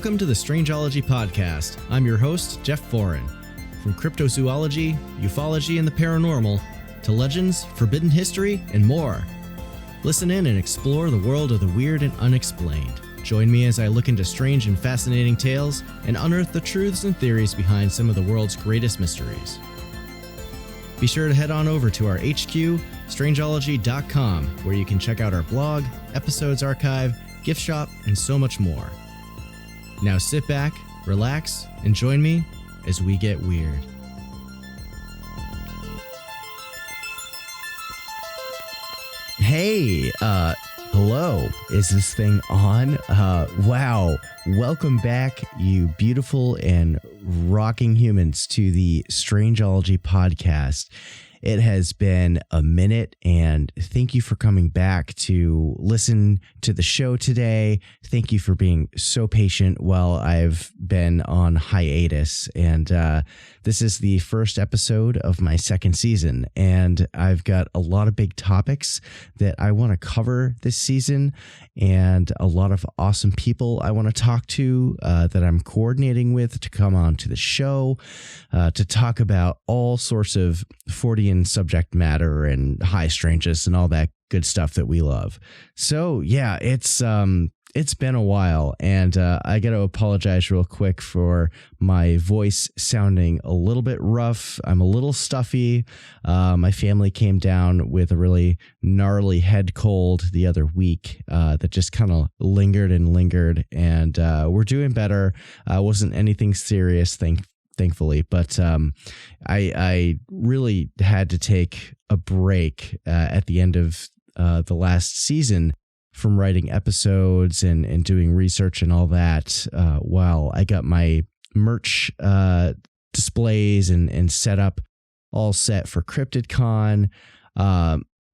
Welcome to the Strangeology podcast. I'm your host, Jeff Foran. From cryptozoology, ufology, and the paranormal, to legends, forbidden history, and more. Listen in and explore the world of the weird and unexplained. Join me as I look into strange and fascinating tales and unearth the truths and theories behind some of the world's greatest mysteries. Be sure to head on over to our HQ, Strangeology.com, where you can check out our blog, episodes archive, gift shop, and so much more. Now sit back, relax, and join me as we get weird. Hey, hello. Is this thing on? Wow. Welcome back, you beautiful and rocking humans, to the Strangeology podcast. It has been a minute, and thank you for coming back to listen to the show today. Thank you for being so patient while I've been on hiatus. And this is the first episode of my second season, and I've got a lot of big topics that I want to cover this season, and a lot of awesome people I want to talk to that I'm coordinating with to come on to the show to talk about all sorts of Fortean subject matter and high strangeness and all that good stuff that we love. So yeah, it's been a while, and I got to apologize real quick for my voice sounding a little bit rough. I'm a little stuffy. My family came down with a really gnarly head cold the other week that just kind of lingered, and we're doing better. Wasn't anything serious, thankfully, but I really had to take a break at the end of the last season from writing episodes and doing research and all that while I got my merch displays and set up all set for CryptidCon.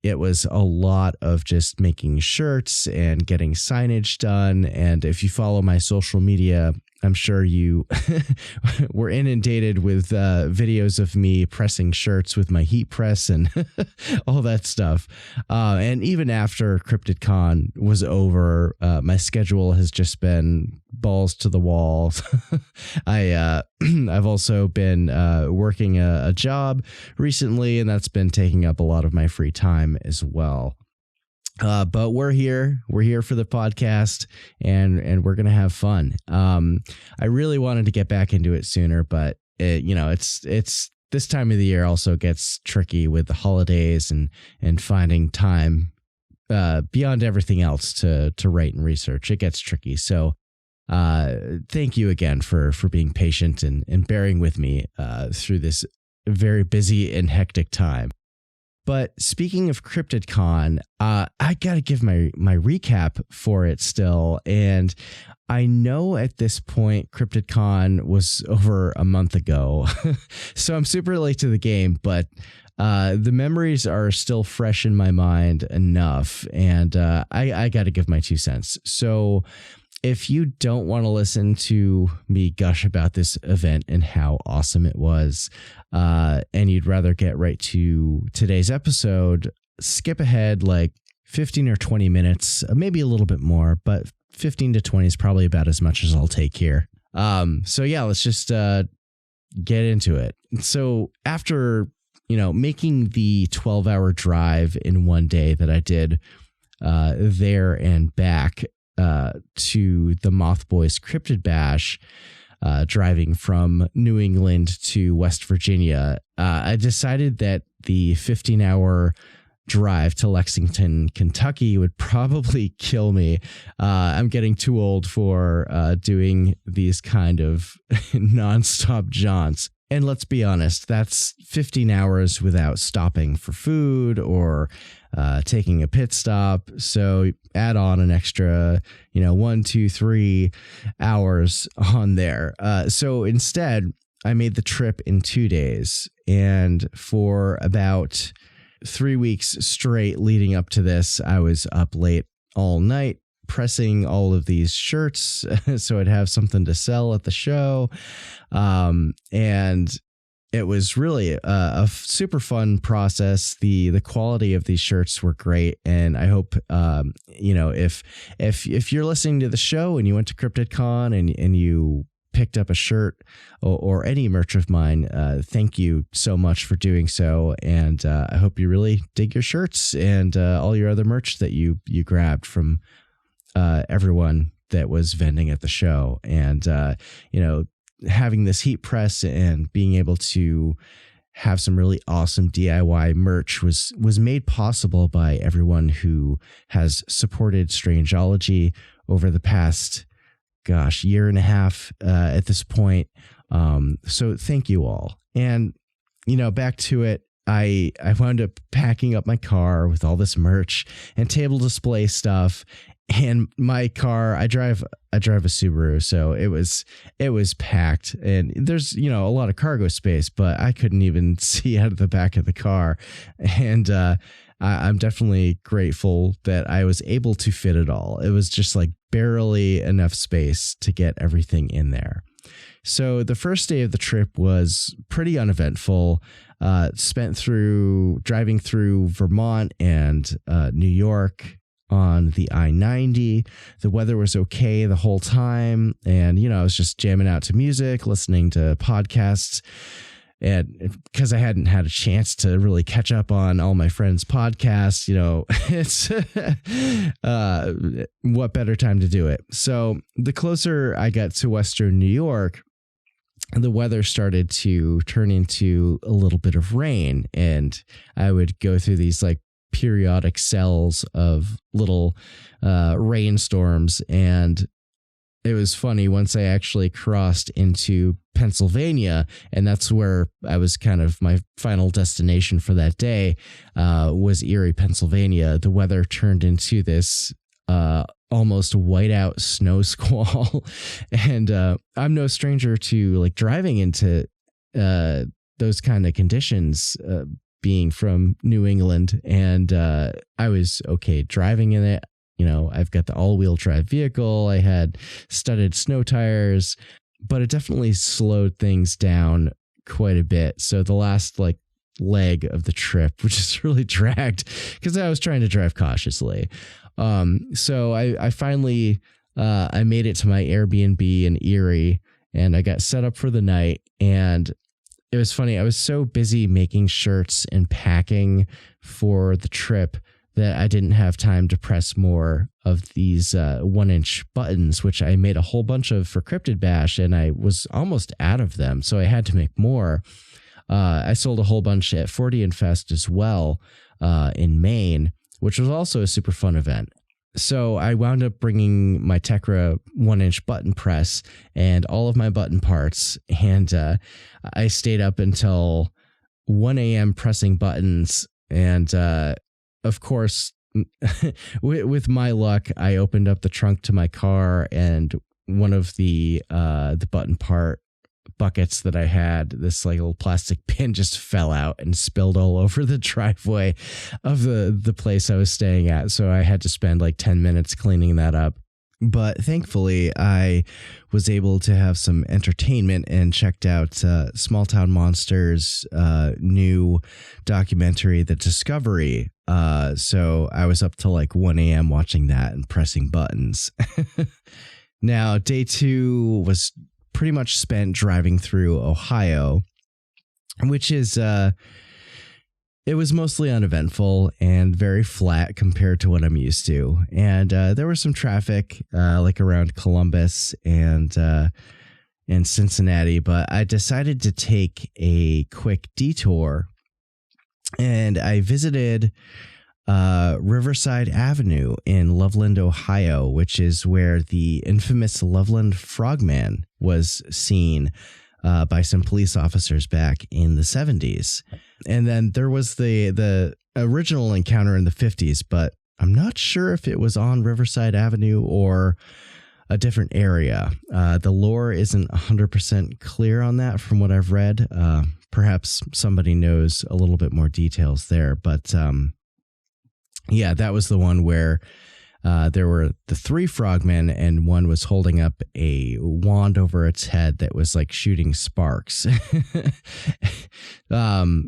It was a lot of just making shirts and getting signage done. And if you follow my social media, I'm sure you were inundated with videos of me pressing shirts with my heat press and all that stuff. And even after CryptidCon was over, my schedule has just been balls to the walls. I've also been working a job recently, and that's been taking up a lot of my free time as well. But we're here for the podcast, and we're going to have fun. I really wanted to get back into it sooner, but it's this time of the year also gets tricky with the holidays and finding time, beyond everything else to write and research. It gets tricky. So, thank you again for being patient and bearing with me, through this very busy and hectic time. But speaking of CryptidCon, I got to give my recap for it still. And I know at this point, CryptidCon was over a month ago. So I'm super late to the game, but the memories are still fresh in my mind enough. And I got to give my 2 cents. So if you don't want to listen to me gush about this event and how awesome it was, and you'd rather get right to today's episode, skip ahead like 15 or 20 minutes, maybe a little bit more, but 15 to 20 is probably about as much as I'll take here. So yeah, let's just get into it. So after, making the 12-hour drive in one day that I did there and back, to the Moth Boys Cryptid Bash, driving from New England to West Virginia, I decided that the 15-hour drive to Lexington, Kentucky would probably kill me. I'm getting too old for doing these kind of nonstop jaunts. And let's be honest, that's 15 hours without stopping for food or taking a pit stop. So add on an extra, 1, 2, 3 hours on there. So instead, I made the trip in 2 days. And for about 3 weeks straight leading up to this, I was up late all night pressing all of these shirts so I'd have something to sell at the show. And it was really a super fun process. The quality of these shirts were great, and I hope if you're listening to the show and you went to CryptidCon and you picked up a shirt or any merch of mine, thank you so much for doing so, and I hope you really dig your shirts and all your other merch that you grabbed from everyone that was vending at the show. And having this heat press and being able to have some really awesome DIY merch was made possible by everyone who has supported Strangeology over the past, year and a half at this point. So thank you all. And, back to it, I wound up packing up my car with all this merch and table display stuff. And my car, I drive a Subaru, so it was packed, and there's, a lot of cargo space, but I couldn't even see out of the back of the car. And I'm definitely grateful that I was able to fit it all. It was just like barely enough space to get everything in there. So the first day of the trip was pretty uneventful. Spent driving through Vermont and New York on the I-90. The weather was okay the whole time. And, I was just jamming out to music, listening to podcasts. And because I hadn't had a chance to really catch up on all my friends' podcasts, it's what better time to do it. So the closer I got to Western New York, the weather started to turn into a little bit of rain, and I would go through these like periodic cells of little rainstorms. And it was funny once I actually crossed into Pennsylvania, and that's where I was kind of my final destination for that day, was Erie, Pennsylvania. The weather turned into this almost whiteout snow squall. And I'm no stranger to like driving into those kind of conditions, being from New England, and I was okay driving in it. I've got the all-wheel drive vehicle. I had studded snow tires, but it definitely slowed things down quite a bit. So the last leg of the trip, which is really dragged because I was trying to drive cautiously. So I finally I made it to my Airbnb in Erie, and I got set up for the night. And it was funny. I was so busy making shirts and packing for the trip that I didn't have time to press more of these 1-inch buttons, which I made a whole bunch of for Cryptid Bash, and I was almost out of them. So I had to make more. I sold a whole bunch at 40 and Fest as well in Maine, which was also a super fun event. So I wound up bringing my Tekra 1-inch button press and all of my button parts, and I stayed up until 1 a.m. pressing buttons. And of course, with my luck, I opened up the trunk to my car, and one of the button part buckets that I had, this little plastic pin, just fell out and spilled all over the driveway of the place I was staying at. So I had to spend 10 minutes cleaning that up. But thankfully, I was able to have some entertainment and checked out Small Town Monsters' new documentary, The Discovery. So I was up till 1 a.m. watching that and pressing buttons. Now, day 2 was pretty much spent driving through Ohio, which is it was mostly uneventful and very flat compared to what I'm used to. And there was some traffic around Columbus and Cincinnati, but I decided to take a quick detour, and I visited Riverside Avenue in Loveland, Ohio, which is where the infamous Loveland Frogman was seen by some police officers back in the 70s. And then there was the original encounter in the 50s, but I'm not sure if it was on Riverside Avenue or a different area. The lore isn't 100% clear on that from what I've read. Perhaps somebody knows a little bit more details there, but yeah, that was the one where there were the three frogmen, and one was holding up a wand over its head that was like shooting sparks.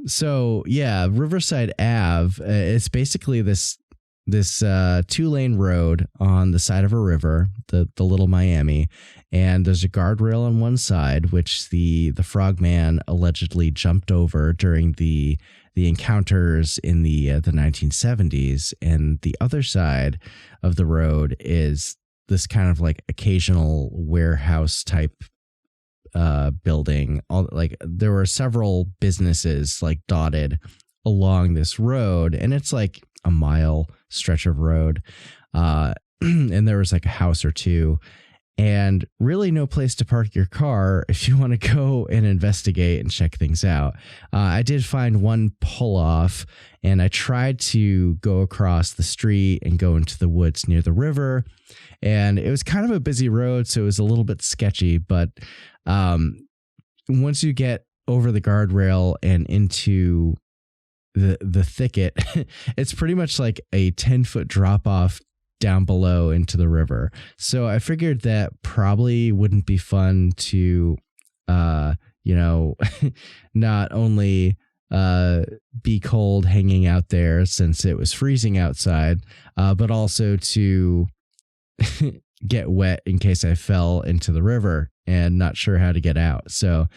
So yeah, Riverside Ave, it's basically this 2-lane road on the side of a river, the Little Miami, and there's a guardrail on one side, which the frogman allegedly jumped over during the encounters in the 1970s, and the other side of the road is this kind of like occasional warehouse type building. Like there were several businesses like dotted along this road, and it's like a mile stretch of road, and there was like a house or two, and really no place to park your car if you want to go and investigate and check things out. I did find one pull off, and I tried to go across the street and go into the woods near the river, and it was kind of a busy road, so it was a little bit sketchy, but once you get over the guardrail and into the thicket, it's pretty much like a 10-foot drop off down below into the river. So I figured that probably wouldn't be fun to, not only be cold hanging out there since it was freezing outside, but also to get wet in case I fell into the river and not sure how to get out. So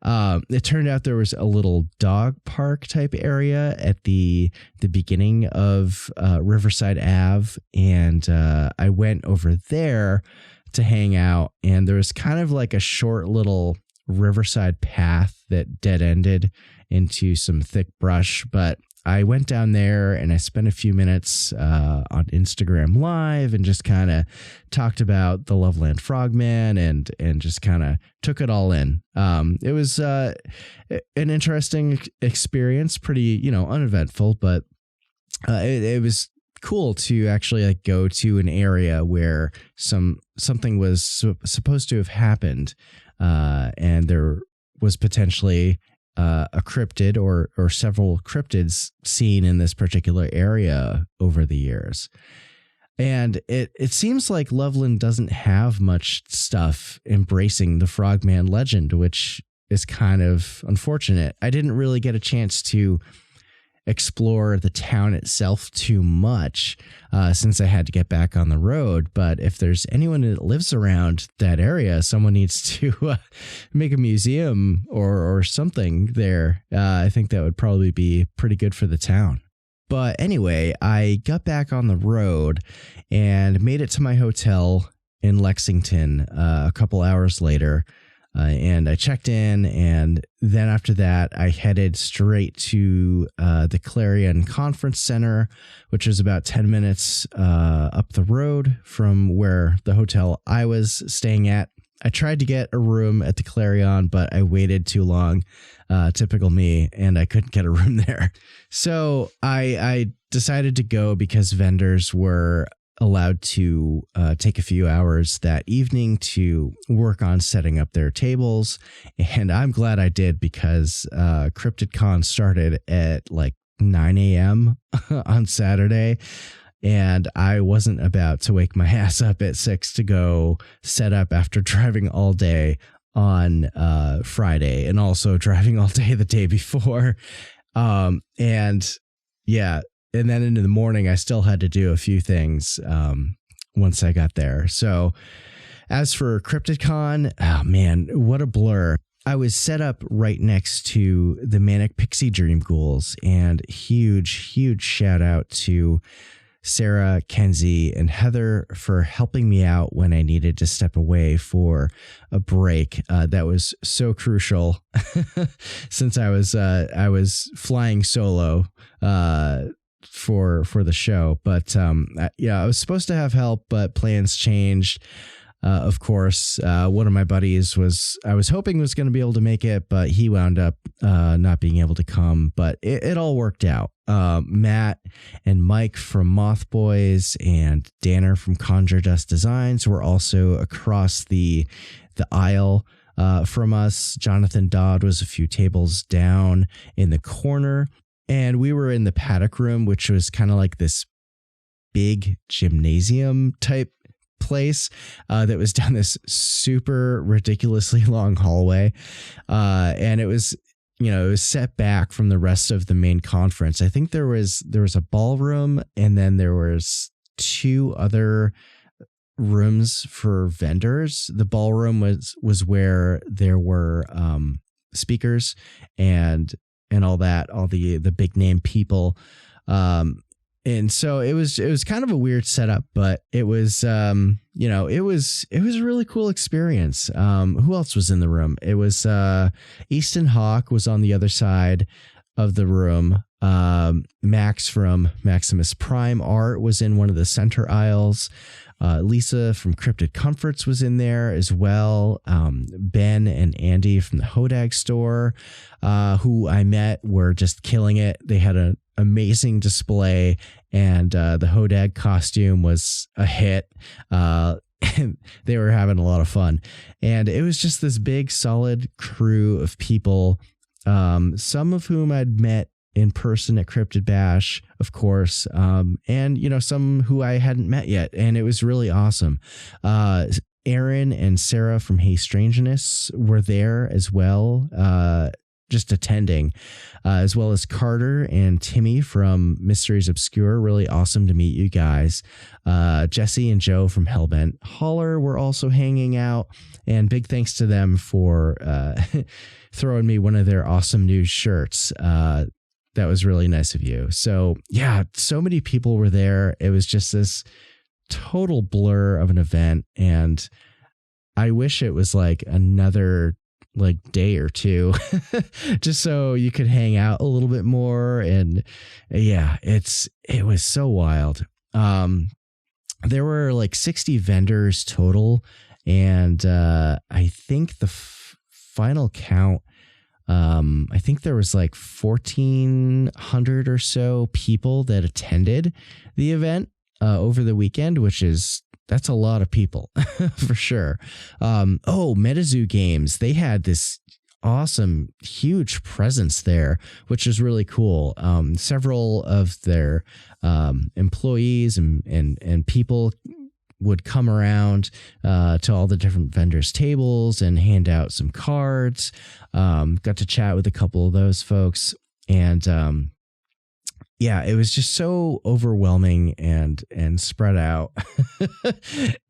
it turned out there was a little dog park type area at the beginning of Riverside Ave, and I went over there to hang out, and there was kind of like a short little riverside path that dead ended into some thick brush, but I went down there and I spent a few minutes on Instagram Live and just kind of talked about the Loveland Frogman and just kind of took it all in. It was an interesting experience, pretty, uneventful, but it was cool to actually like go to an area where something was supposed to have happened, and there was potentially a cryptid or several cryptids seen in this particular area over the years. And it seems like Loveland doesn't have much stuff embracing the Frogman legend, which is kind of unfortunate. I didn't really get a chance to explore the town itself too much since I had to get back on the road. But if there's anyone that lives around that area, someone needs to make a museum or something there. I think that would probably be pretty good for the town. But anyway, I got back on the road and made it to my hotel in Lexington a couple hours later. And I checked in, and then after that, I headed straight to the Clarion Conference Center, which is about 10 minutes up the road from where the hotel I was staying at. I tried to get a room at the Clarion, but I waited too long, typical me, and I couldn't get a room there. So I decided to go because vendors were allowed to take a few hours that evening to work on setting up their tables. And I'm glad I did, because CryptidCon started at like 9 a.m. on Saturday. And I wasn't about to wake my ass up at 6 to go set up after driving all day on Friday, and also driving all day the day before. And yeah. And then into the morning, I still had to do a few things once I got there. So as for CryptidCon, oh man, what a blur. I was set up right next to the Manic Pixie Dream Ghouls, and huge shout out to Sarah, Kenzie, and Heather for helping me out when I needed to step away for a break. That was so crucial since I was flying solo for the show. But yeah, I was supposed to have help, but plans changed. Of course, one of my buddies I was hoping was going to be able to make it, but he wound up not being able to come. But it all worked out. Matt and Mike from Moth Boys and Danner from Conjure Dust Designs were also across the aisle from us. Jonathan Dodd was a few tables down in the corner, and we were in the paddock room, which was kind of like this big gymnasium type place that was down this super ridiculously long hallway. And it was, it was set back from the rest of the main conference. I think there was a ballroom, and then there was 2 other rooms for vendors. The ballroom was where there were speakers and all that, all the big name people. And so it was kind of a weird setup, but it was, it was a really cool experience. Who else was in the room? It was, Easton Hawke was on the other side of the room. Max from Maximus Prime Art was in one of the center aisles. Lisa from Cryptid Comforts was in there as well. Ben and Andy from the Hodag store, who I met, were just killing it. They had an amazing display, and the Hodag costume was a hit. And they were having a lot of fun. And it was just this big, solid crew of people, some of whom I'd met in person at Cryptid Bash, of course, and some who I hadn't met yet, and it was really awesome. Aaron and Sarah from Hey Strangeness were there as well, just attending, as well as Carter and Timmy from Mysteries Obscure. Really awesome to meet you guys. Jesse and Joe from Hellbent Holler were also hanging out, and big thanks to them for throwing me one of their awesome new shirts. That was really nice of you. So yeah, so many people were there. It was just this total blur of an event. And I wish it was like another day or two just so you could hang out a little bit more. And yeah, it was so wild. There were like 60 vendors total. And I think the final count, I think there was like 1,400 or so people that attended the event over the weekend, that's a lot of people for sure. MetaZoo Games, they had this awesome, huge presence there, which is really cool. Several of their employees and people would come around to all the different vendors' tables and hand out some cards. Got to chat with a couple of those folks, and it was just so overwhelming and spread out.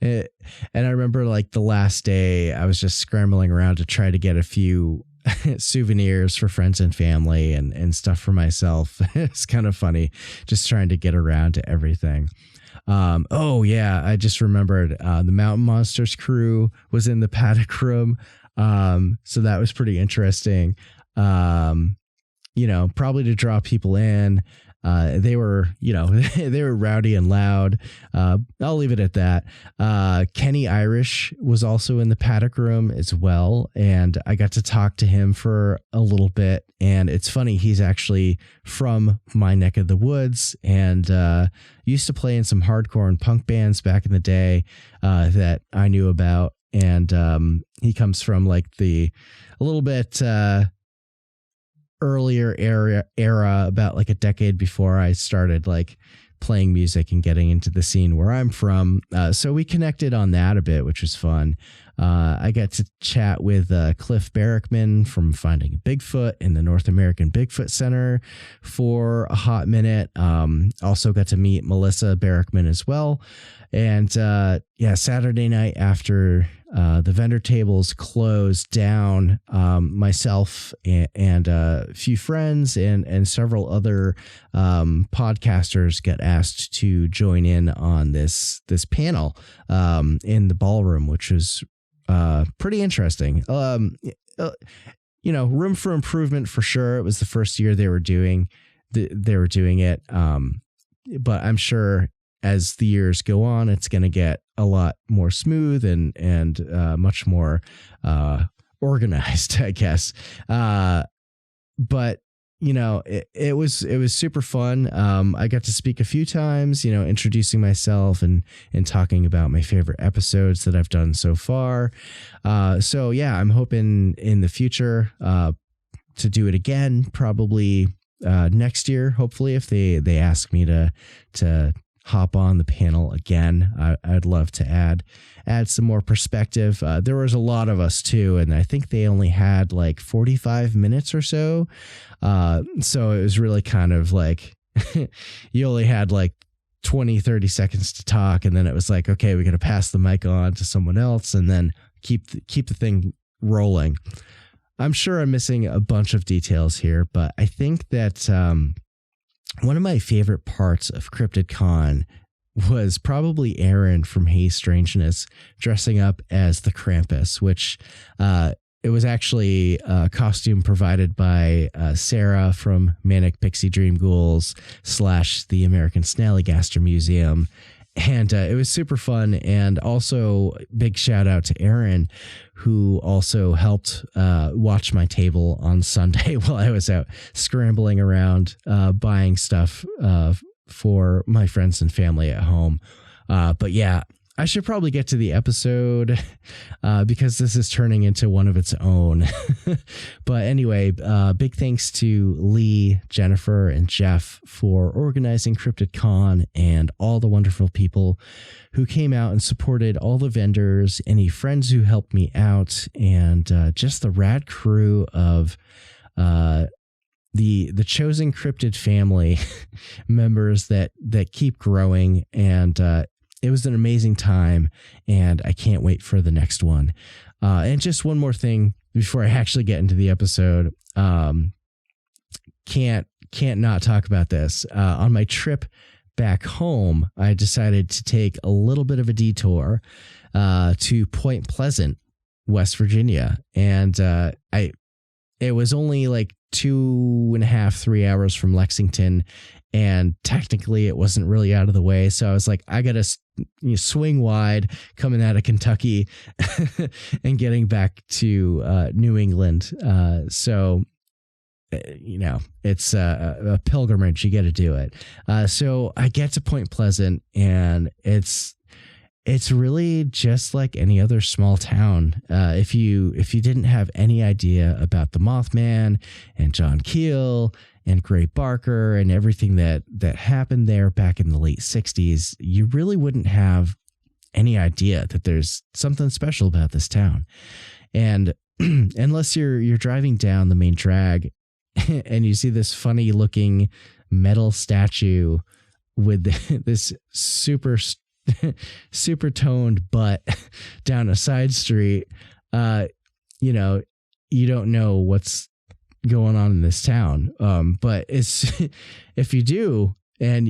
And I remember like the last day, I was just scrambling around to try to get a few souvenirs for friends and family and stuff for myself. It's kind of funny just trying to get around to everything. I just remembered the Mountain Monsters crew was in the paddock room. So that was pretty interesting. Probably to draw people in. They were, they were rowdy and loud. I'll leave it at that. Kenny Irish was also in the paddock room as well, and I got to talk to him for a little bit. And it's funny, he's actually from my neck of the woods, and used to play in some hardcore and punk bands back in the day that I knew about. And he comes from like a little bit earlier era, about like a decade before I started like playing music and getting into the scene where I'm from. So we connected on that a bit, which was fun. I got to chat with Cliff Barrickman from Finding Bigfoot in the North American Bigfoot Center for a hot minute. Also got to meet Melissa Barrickman as well. And Saturday night after the vendor tables closed down, myself and a few friends and several other podcasters got asked to join in on this panel in the ballroom, which was pretty interesting. Room for improvement for sure. It was the first year they were doing it, but I'm sure as the years go on, it's going to get a lot more smooth and much more organized, I guess. But it was super fun. I got to speak a few times, introducing myself and talking about my favorite episodes that I've done so far. So yeah, I'm hoping in the future to do it again, probably next year, hopefully, if they ask me to hop on the panel again. I'd love to add some more perspective. There was a lot of us too, and I think they only had like 45 minutes or so. So it was really kind of like you only had like 20, 30 seconds to talk, and then it was like, okay, we got to pass the mic on to someone else and then keep the thing rolling. I'm sure I'm missing a bunch of details here, but I think that one of my favorite parts of CryptidCon was probably Aaron from Hey Strangeness dressing up as the Krampus, which it was actually a costume provided by Sarah from Manic Pixie Dream Ghouls / the American Snallygaster Museum. And it was super fun. And also big shout out to Aaron, who also helped watch my table on Sunday while I was out scrambling around buying stuff for my friends and family at home. But yeah, I should probably get to the episode because this is turning into one of its own. But anyway, big thanks to Lee, Jennifer, and Jeff for organizing CryptidCon and all the wonderful people who came out and supported all the vendors, any friends who helped me out, and just the rad crew of the chosen cryptid family members that keep growing. And it was an amazing time, and I can't wait for the next one. And just one more thing before I actually get into the episode. Can't not talk about this. On my trip back home, I decided to take a little bit of a detour to Point Pleasant, West Virginia. And it was only like 2.5, 3 hours from Lexington, and technically it wasn't really out of the way. So I was like, I got to swing wide coming out of Kentucky and getting back to New England. So, it's a pilgrimage. You got to do it. So I get to Point Pleasant, and it's really just like any other small town. If you didn't have any idea about the Mothman and John Keel and Gray Barker and everything that happened there back in the late 60s, you really wouldn't have any idea that there's something special about this town. And unless you're driving down the main drag and you see this funny looking metal statue with this super toned butt down a side street, you don't know what's going on in this town. But it's if you do and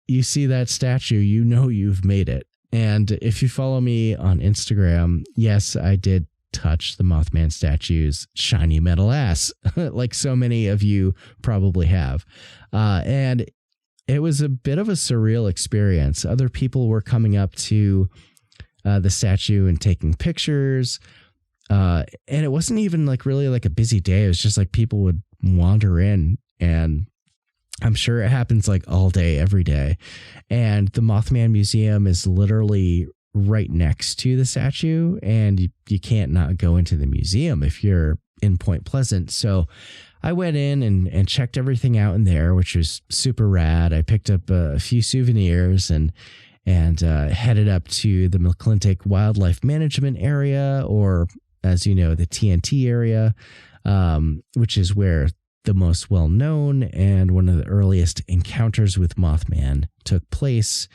you see that statue, you've made it. And if you follow me on Instagram, yes, I did touch the Mothman statue's shiny metal ass, like so many of you probably have. And it was a bit of a surreal experience. Other people were coming up to the statue and taking pictures. And it wasn't even like really like a busy day. It was just like people would wander in, and I'm sure it happens like all day, every day. And the Mothman Museum is literally right next to the statue, and you can't not go into the museum if you're in Point Pleasant. So I went in and checked everything out in there, which was super rad. I picked up a few souvenirs and headed up to the McClintock Wildlife Management Area, or as you know, the TNT area, which is where the most well-known and one of the earliest encounters with Mothman took place,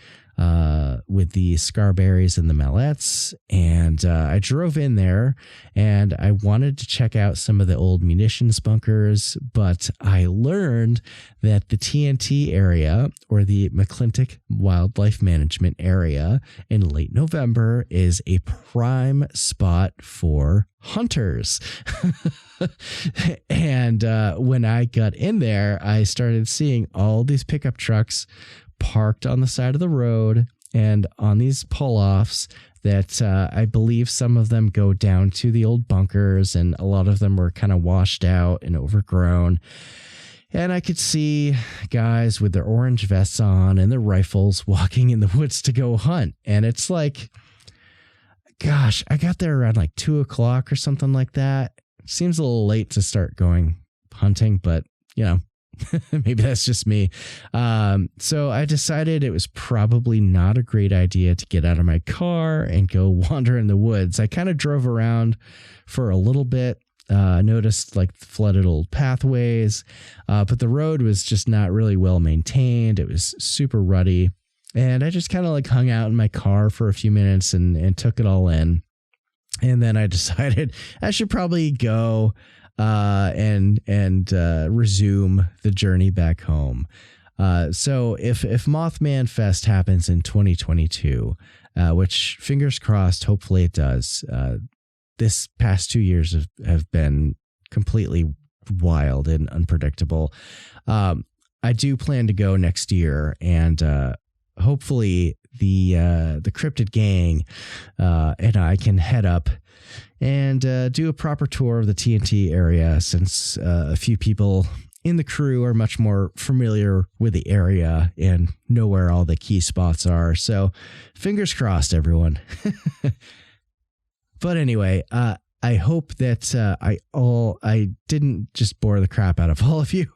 with the Scarberries and the Mallets. And I drove in there, and I wanted to check out some of the old munitions bunkers, but I learned that the TNT area, or the McClintock Wildlife Management Area, in late November is a prime spot for hunters. And when I got in there, I started seeing all these pickup trucks parked on the side of the road and on these pull-offs that I believe some of them go down to the old bunkers, and a lot of them were kind of washed out and overgrown. And I could see guys with their orange vests on and their rifles walking in the woods to go hunt. And it's like, gosh, I got there around like 2:00 or something like that. Seems a little late to start going hunting, but Maybe that's just me. So I decided it was probably not a great idea to get out of my car and go wander in the woods. I kind of drove around for a little bit, noticed like flooded old pathways, but the road was just not really well maintained. It was super ruddy. And I just kind of like hung out in my car for a few minutes and took it all in. And then I decided I should probably go and resume the journey back home. So if Mothman Fest happens in 2022, which fingers crossed, hopefully it does. This past 2 years have been completely wild and unpredictable. I do plan to go next year, and hopefully the Cryptid Gang and I can head up and do a proper tour of the TNT area, since a few people in the crew are much more familiar with the area and know where all the key spots are. So fingers crossed, everyone. But anyway, I hope that I didn't just bore the crap out of all of you.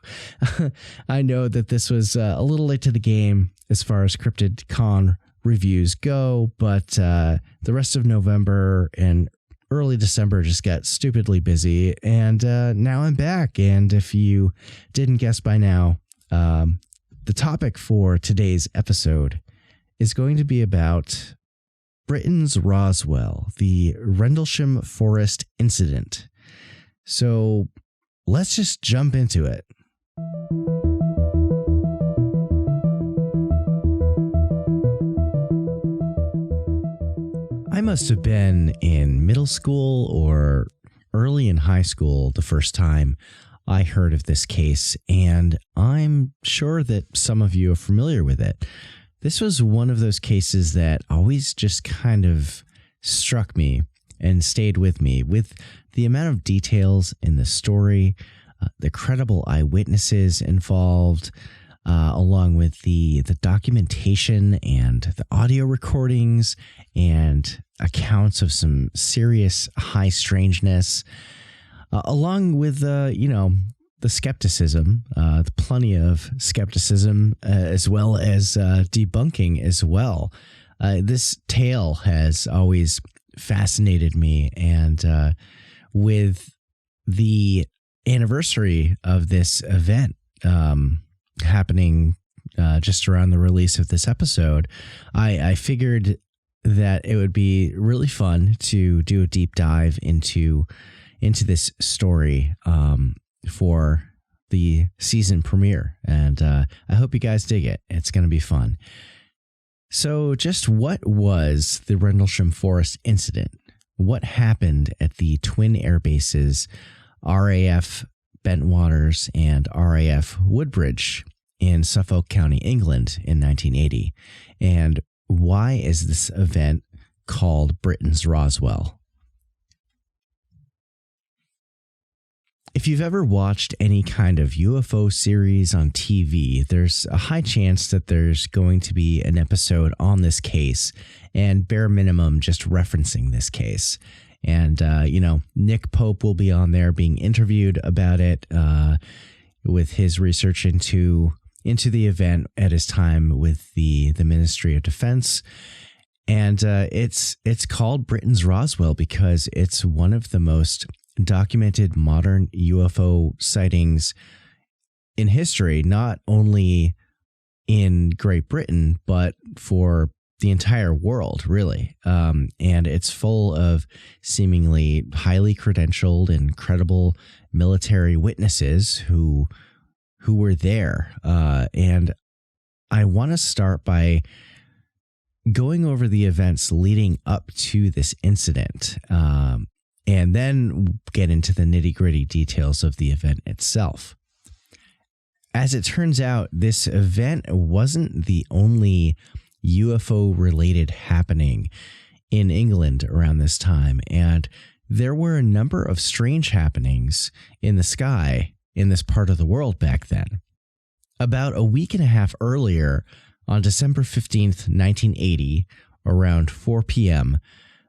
I know that this was a little late to the game as far as Cryptid Con reviews go, but the rest of November and early December just got stupidly busy, and now I'm back. And if you didn't guess by now, the topic for today's episode is going to be about Britain's Roswell, the Rendlesham Forest incident. So let's just jump into it. I must have been in middle school or early in high school the first time I heard of this case, and I'm sure that some of you are familiar with it. This was one of those cases that always just kind of struck me and stayed with me, with the amount of details in the story, the credible eyewitnesses involved, along with the documentation and the audio recordings and accounts of some serious high strangeness, along with, the skepticism, plenty of skepticism, as well as debunking as well. This tale has always fascinated me, and with the anniversary of this event happening just around the release of this episode, I figured that it would be really fun to do a deep dive into this story for the season premiere, and I hope you guys dig it. It's going to be fun. So just what was the Rendlesham Forest incident? What happened at the twin air bases RAF Bentwaters and RAF Woodbridge in Suffolk County, England in 1980? And why is this event called Britain's Roswell? If you've ever watched any kind of UFO series on TV, there's a high chance that there's going to be an episode on this case, and bare minimum just referencing this case. And, Nick Pope will be on there being interviewed about it with his research into the event at his time with the Ministry of Defense. And it's called Britain's Roswell because it's one of the most documented modern UFO sightings in history, not only in Great Britain, but for the entire world, really. And it's full of seemingly highly credentialed and credible military witnesses who were there. And I want to start by going over the events leading up to this incident, and then get into the nitty-gritty details of the event itself. As it turns out, this event wasn't the only UFO-related happening in England around this time, and there were a number of strange happenings in the sky in this part of the world back then. About a week and a half earlier, on December 15th, 1980, around 4 p.m.,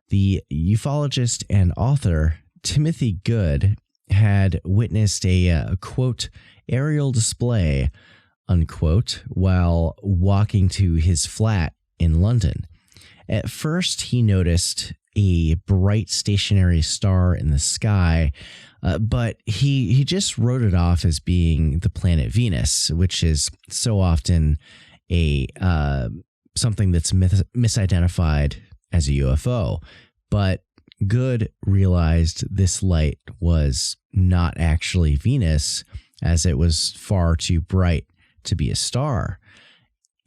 the ufologist and author Timothy Good had witnessed a aerial display, unquote, while walking to his flat in London. At first, he noticed a bright stationary star in the sky, but he just wrote it off as being the planet Venus, which is so often a something that's misidentified as a UFO. But Good realized this light was not actually Venus, as it was far too bright to be a star.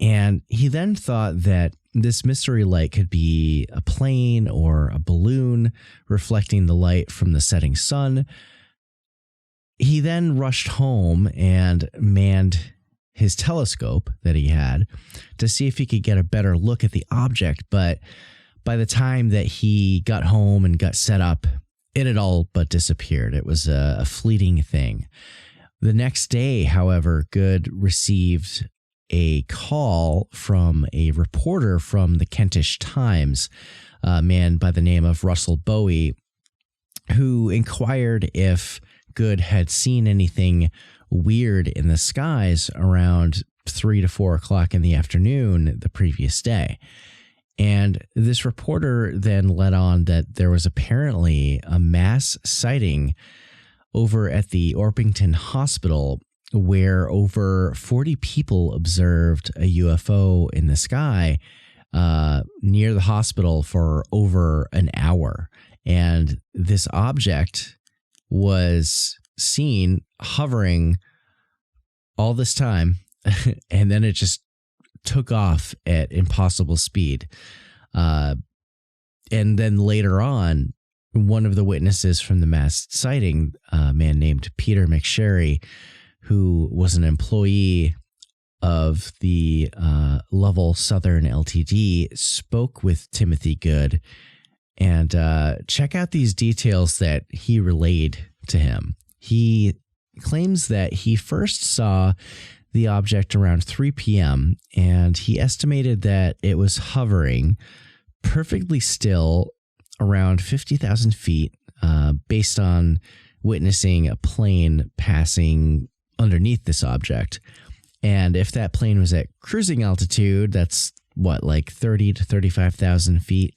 And he then thought that this mystery light could be a plane or a balloon reflecting the light from the setting sun. He then rushed home and manned his telescope that he had to see if he could get a better look at the object. But by the time that he got home and got set up, it had all but disappeared. It was a fleeting thing. The next day, however, Good received a call from a reporter from the Kentish Times, a man by the name of Russell Bowie, who inquired if Good had seen anything weird in the skies around 3 to 4 o'clock in the afternoon the previous day. And this reporter then led on that there was apparently a mass sighting over at the Orpington Hospital, where over 40 people observed a UFO in the sky near the hospital for over an hour. And this object was seen hovering all this time, and then it just took off at impossible speed. And then later on, one of the witnesses from the mass sighting, a man named Peter McSherry, who was an employee of the Lovell Southern Ltd., spoke with Timothy Good. And check out these details that he relayed to him. He claims that he first saw the object around 3 p.m., and he estimated that it was hovering perfectly still around 50,000 feet, based on witnessing a plane passing underneath this object. And if that plane was at cruising altitude, that's like 30 to 35,000 feet.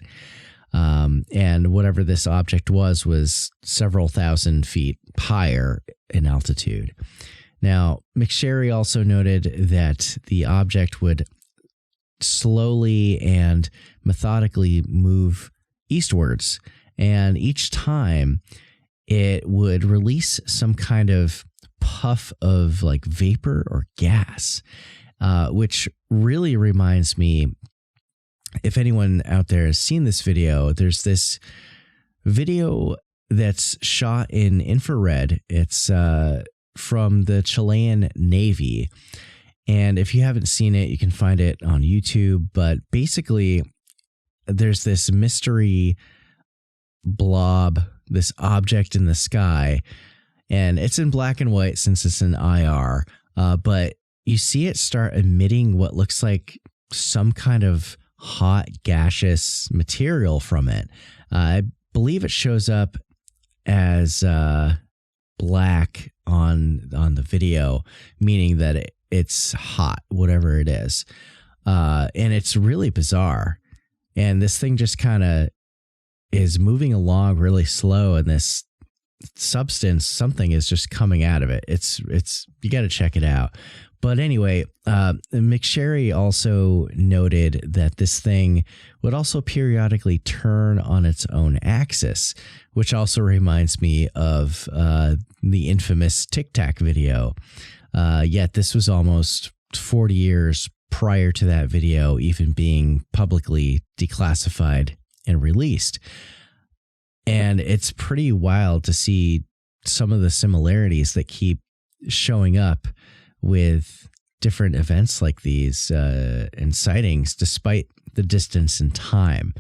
And whatever this object was several thousand feet higher in altitude. Now, McSherry also noted that the object would slowly and methodically move eastwards, and each time it would release some kind of puff of like vapor or gas, which really reminds me, if anyone out there has seen this video, there's this video that's shot in infrared. It's from the Chilean Navy. And if you haven't seen it, you can find it on YouTube. But basically, there's this mystery blob, this object in the sky, and it's in black and white since it's an IR. But you see it start emitting what looks like some kind of hot gaseous material from it. I believe it shows up as black on the video, meaning that it's hot, whatever it is. And it's really bizarre. And this thing just kind of is moving along really slow, and this substance, something is just coming out of it. It's you got to check it out. But anyway, McSherry also noted that this thing would also periodically turn on its own axis, which also reminds me of the infamous Tic Tac video. Yet this was almost 40 years prior to that video even being publicly declassified and released. And it's pretty wild to see some of the similarities that keep showing up with different events like these and sightings, despite the distance and time.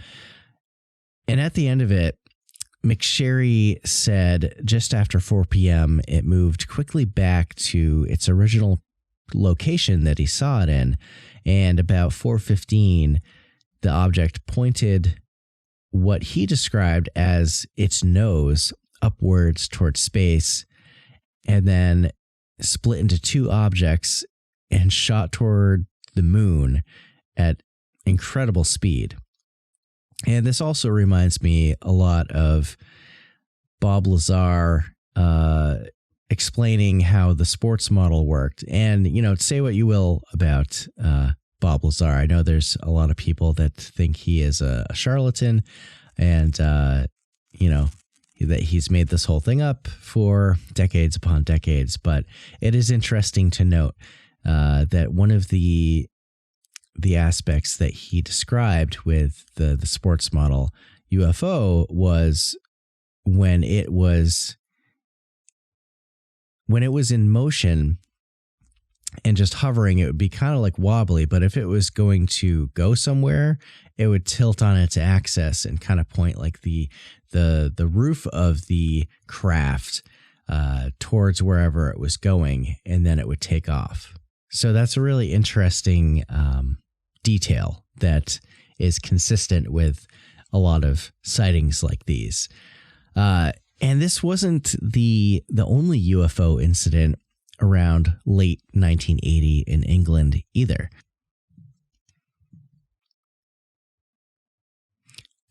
And at the end of it, McSherry said just after 4 p.m., it moved quickly back to its original location that he saw it in. And about 4:15, the object pointed what he described as its nose upwards towards space. And then split into two objects and shot toward the moon at incredible speed. And this also reminds me a lot of Bob Lazar explaining how the sports model worked. And, say what you will about Bob Lazar. I know there's a lot of people that think he is a charlatan and, that he's made this whole thing up for decades upon decades. But it is interesting to note that one of the aspects that he described with the sports model UFO was when it was in motion and just hovering, it would be kind of like wobbly, but if it was going to go somewhere, it would tilt on its axis and kind of point like the roof of the craft towards wherever it was going, and then it would take off. So that's a really interesting detail that is consistent with a lot of sightings like these. And this wasn't the only UFO incident around late 1980 in England either.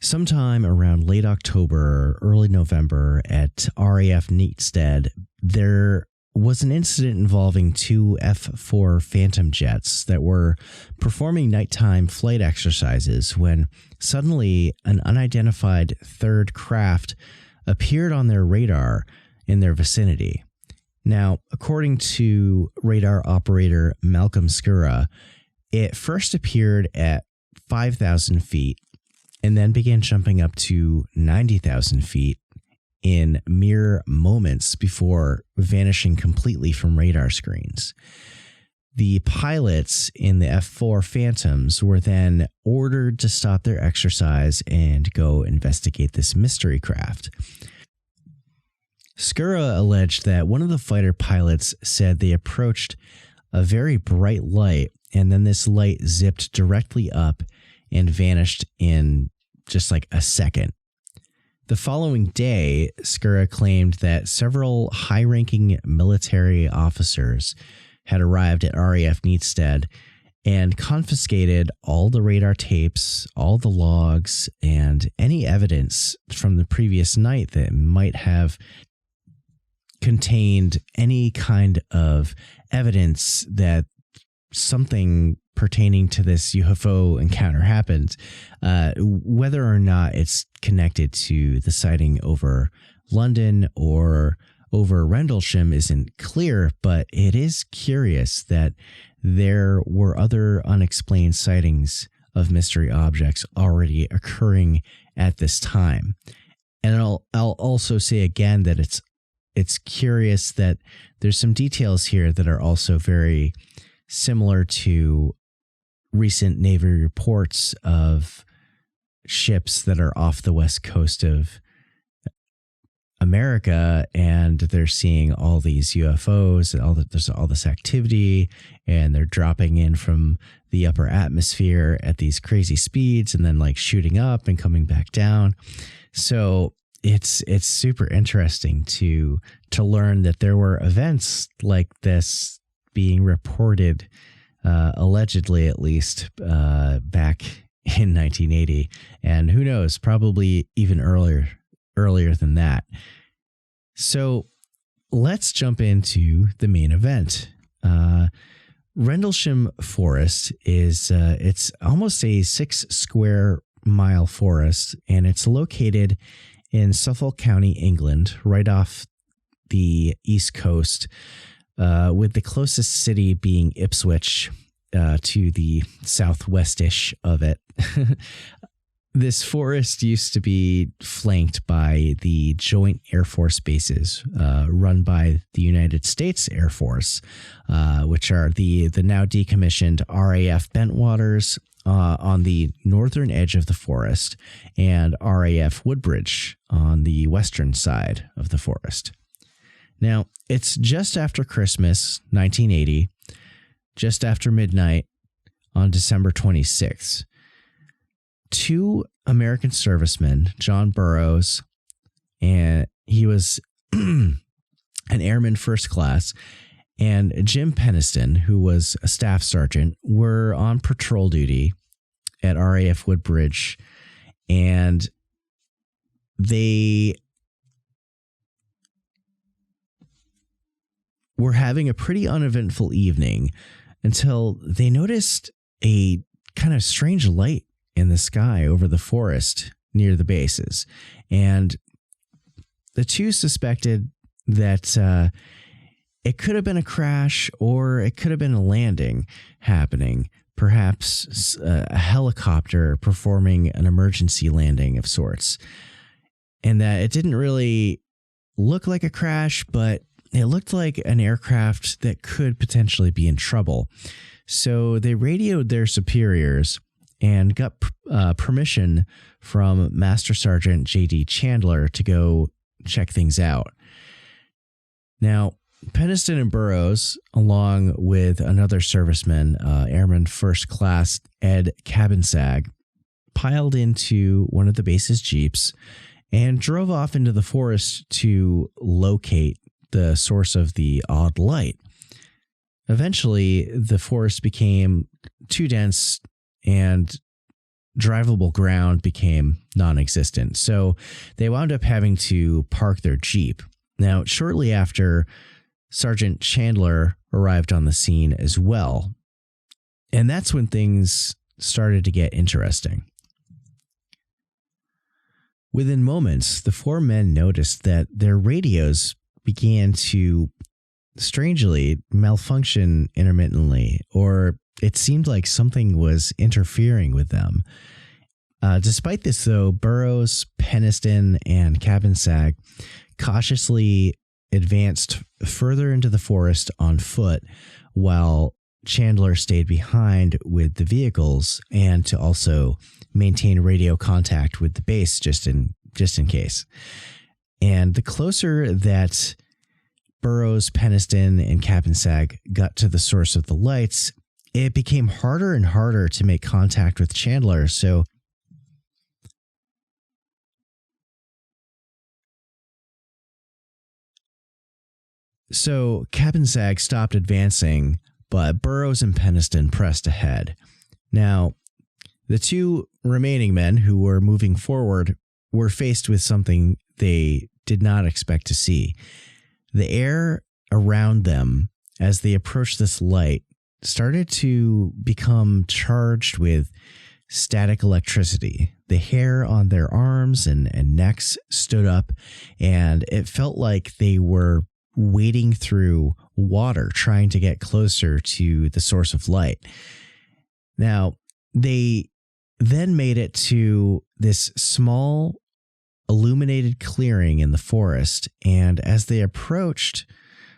Sometime around late October, early November at RAF Neatstead, there was an incident involving two F-4 Phantom jets that were performing nighttime flight exercises when suddenly an unidentified third craft appeared on their radar in their vicinity. Now, according to radar operator Malcolm Skura, it first appeared at 5,000 feet and then began jumping up to 90,000 feet in mere moments before vanishing completely from radar screens. The pilots in the F-4 Phantoms were then ordered to stop their exercise and go investigate this mystery craft. Skura alleged that one of the fighter pilots said they approached a very bright light, and then this light zipped directly up and vanished in just like a second. The following day, Skura claimed that several high-ranking military officers had arrived at RAF Neatstead and confiscated all the radar tapes, all the logs, and any evidence from the previous night that might have contained any kind of evidence that something pertaining to this UFO encounter happened. Whether or not it's connected to the sighting over London or over Rendlesham isn't clear, but it is curious that there were other unexplained sightings of mystery objects already occurring at this time. And I'll also say again that it's curious that there's some details here that are also very similar to recent Navy reports of ships that are off the west coast of America, and they're seeing all these UFOs and there's all this activity, and they're dropping in from the upper atmosphere at these crazy speeds and then like shooting up and coming back down. So it's super interesting to learn that there were events like this being reported, allegedly at least, back in 1980, and who knows, probably even earlier than that. So let's jump into the main event. Rendlesham Forest is it's almost a 6 square mile forest, and it's located in Suffolk County, England, right off the east coast, with the closest city being Ipswich, to the southwestish of it. This forest used to be flanked by the Joint Air Force bases run by the United States Air Force, which are the now decommissioned RAF Bentwaters on the northern edge of the forest and RAF Woodbridge on the western side of the forest. Now, it's just after Christmas, 1980, just after midnight on December 26th. Two American servicemen, John Burroughs, and he was an airman first class, and Jim Peniston, who was a staff sergeant, were on patrol duty at RAF Woodbridge, and they were having a pretty uneventful evening until they noticed a kind of strange light in the sky over the forest near the bases. And the two suspected that it could have been a crash or it could have been a landing happening, perhaps a helicopter performing an emergency landing of sorts. And that it didn't really look like a crash, but it looked like an aircraft that could potentially be in trouble. So they radioed their superiors and got permission from Master Sergeant J.D. Chandler to go check things out. Now, Peniston and Burroughs, along with another serviceman, Airman First Class Ed Cabinsag, piled into one of the base's jeeps and drove off into the forest to locate the source of the odd light. Eventually, the forest became too dense and drivable ground became non-existent. So they wound up having to park their Jeep. Now, shortly after, Sergeant Chandler arrived on the scene as well. And that's when things started to get interesting. Within moments, the four men noticed that their radios began to strangely malfunction intermittently, or it seemed like something was interfering with them. Despite this, though, Burroughs, Peniston, and Cabinsag cautiously advanced further into the forest on foot, while Chandler stayed behind with the vehicles and to also maintain radio contact with the base just in case. And the closer that Burroughs, Peniston, and Cabinsag got to the source of the lights, it became harder and harder to make contact with Chandler. So Cabinsag stopped advancing, but Burroughs and Peniston pressed ahead. Now, the two remaining men who were moving forward were faced with something they did not expect to see. The air around them, as they approached this light, started to become charged with static electricity. The hair on their arms and necks stood up, and it felt like they were wading through water trying to get closer to the source of light. Now, they then made it to this small illuminated clearing in the forest, and as they approached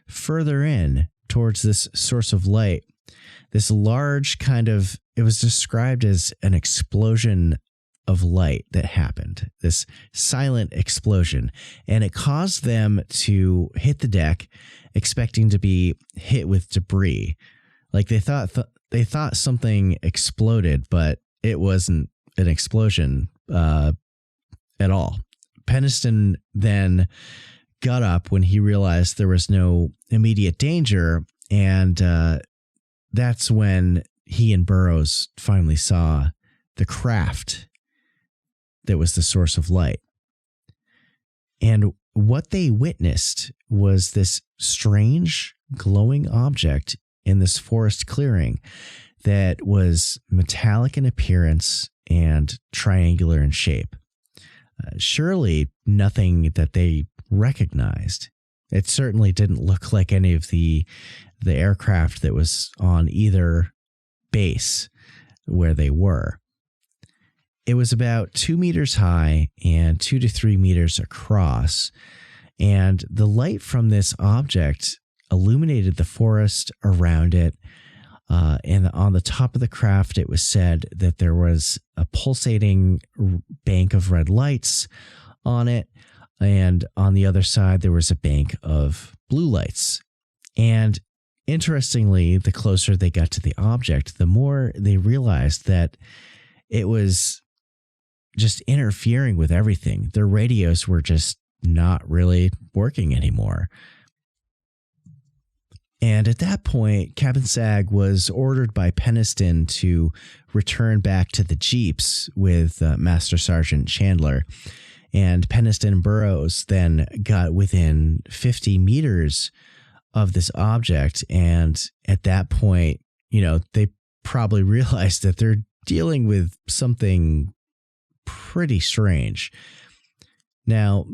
further in towards this source of light, this large it was described as an explosion of light that happened, this silent explosion, and it caused them to hit the deck expecting to be hit with debris. Like they thought something exploded, but it wasn't an explosion at all. Peniston then got up when he realized there was no immediate danger, and that's when he and Burroughs finally saw the craft that was the source of light. And what they witnessed was this strange glowing object in this forest clearing that was metallic in appearance and triangular in shape. Surely nothing that they recognized. It certainly didn't look like any of the aircraft that was on either base where they were. It was about 2 meters high and 2 to 3 meters across, and the light from this object illuminated the forest around it. And on the top of the craft, it was said that there was a pulsating bank of red lights on it, and on the other side, there was a bank of blue lights. And interestingly, the closer they got to the object, the more they realized that it was just interfering with everything. Their radios were just not really working anymore. And at that point, Captain Sag was ordered by Peniston to return back to the Jeeps with Master Sergeant Chandler. And Peniston and Burroughs then got within 50 meters of this object. And at that point, they probably realized that they're dealing with something pretty strange. Now,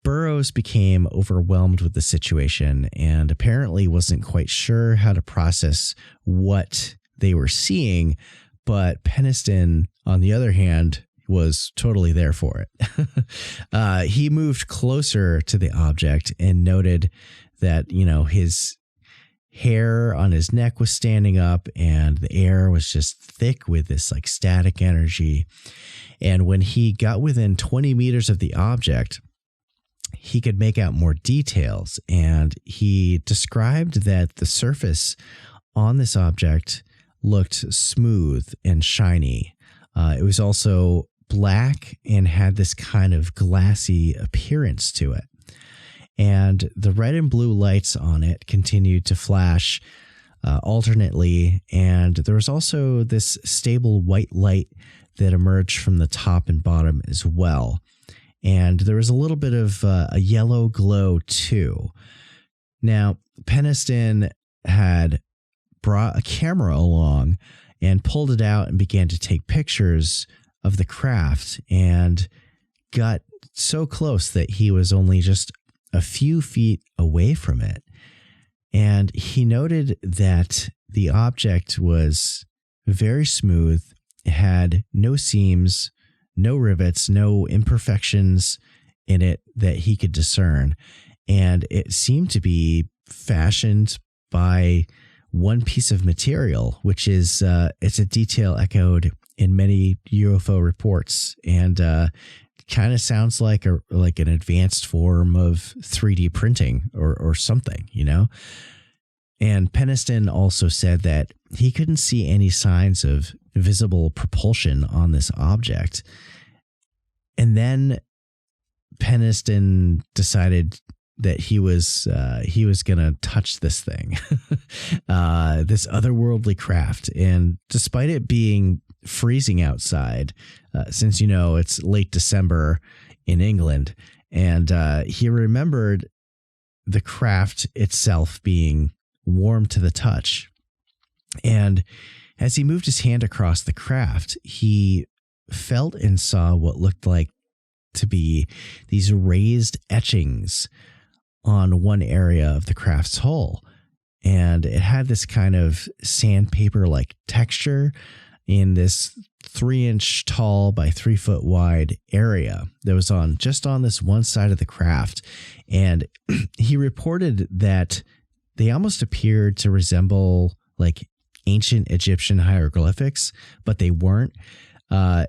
Burroughs became overwhelmed with the situation and apparently wasn't quite sure how to process what they were seeing, but Peniston, on the other hand, was totally there for it. He moved closer to the object and noted that, his hair on his neck was standing up and the air was just thick with this like static energy. And when he got within 20 meters of the object, he could make out more details. And he described that the surface on this object looked smooth and shiny. It was also black and had this kind of glassy appearance to it. And the red and blue lights on it continued to flash alternately. And there was also this stable white light that emerged from the top and bottom as well. And there was a little bit of a yellow glow too. Now, Peniston had brought a camera along and pulled it out and began to take pictures of the craft, and got so close that he was only just a few feet away from it. And he noted that the object was very smooth, had no seams, no rivets, no imperfections in it that he could discern. And it seemed to be fashioned by one piece of material, which is it's a detail echoed in many UFO reports, and kind of sounds like an advanced form of 3D printing or something, And Peniston also said that he couldn't see any signs of visible propulsion on this object. And then Peniston decided that he was going to touch this thing, this otherworldly craft. And despite it being freezing outside, since, it's late December in England, and he remembered the craft itself being warm to the touch. And as he moved his hand across the craft, he felt and saw what looked like to be these raised etchings on one area of the craft's hull. And it had this kind of sandpaper-like texture in this 3-inch tall by 3-foot wide area that was just on this one side of the craft. And he reported that they almost appeared to resemble like ancient Egyptian hieroglyphics, but they weren't. At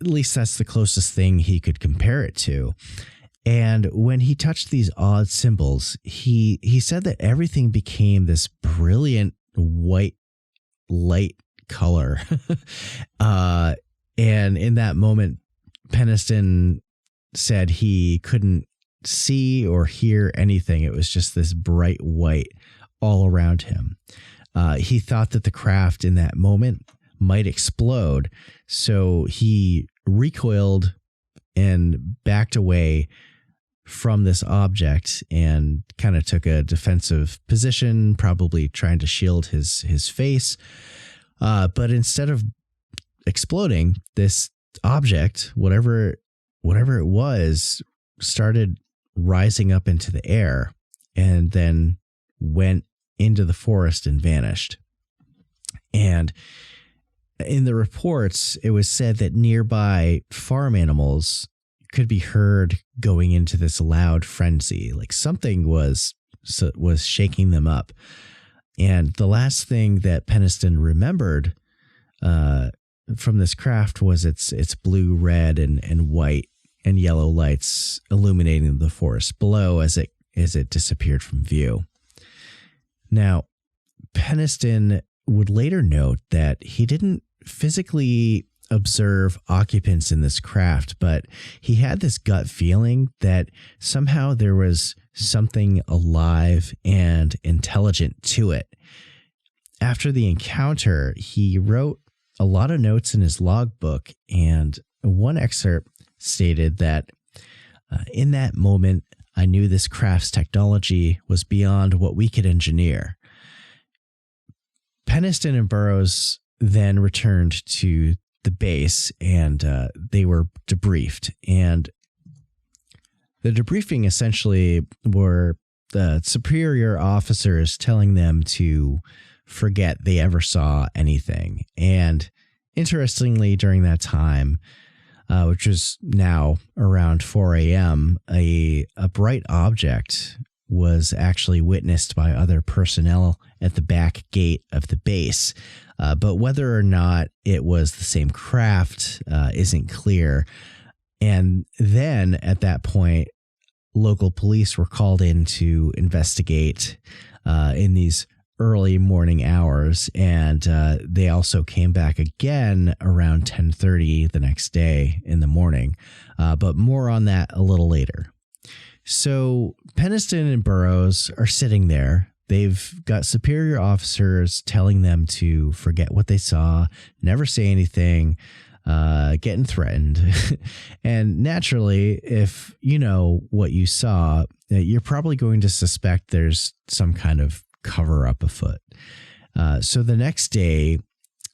least that's the closest thing he could compare it to. And when he touched these odd symbols, he said that everything became this brilliant white light color. And in that moment, Peniston said he couldn't see or hear anything. It was just this bright white all around him. He thought that the craft in that moment might explode. So he recoiled and backed away from this object and kind of took a defensive position, probably trying to shield his face. But instead of exploding, this object, whatever it was, started rising up into the air and then went into the forest and vanished. And in the reports, it was said that nearby farm animals could be heard going into this loud frenzy, like something was shaking them up. And the last thing that Peniston remembered from this craft was its blue, red, and white and yellow lights illuminating the forest below as it disappeared from view. Now, Peniston would later note that he didn't physically observe occupants in this craft, but he had this gut feeling that somehow there was something alive and intelligent to it. After the encounter, he wrote a lot of notes in his logbook, and one excerpt stated that in that moment, I knew this craft's technology was beyond what we could engineer. Penniston and Burroughs then returned to the base, and they were debriefed. And the debriefing essentially were the superior officers telling them to forget they ever saw anything. And interestingly, during that time, which was now around 4 a.m., a bright object was actually witnessed by other personnel at the back gate of the base. But whether or not it was the same craft isn't clear. And then at that point, local police were called in to investigate in these early morning hours, and they also came back again around 10:30 the next day in the morning. But more on that a little later. So Penniston and Burroughs are sitting there. They've got superior officers telling them to forget what they saw, never say anything, getting threatened. And naturally, if you know what you saw, you're probably going to suspect there's some kind of cover up afoot. So the next day,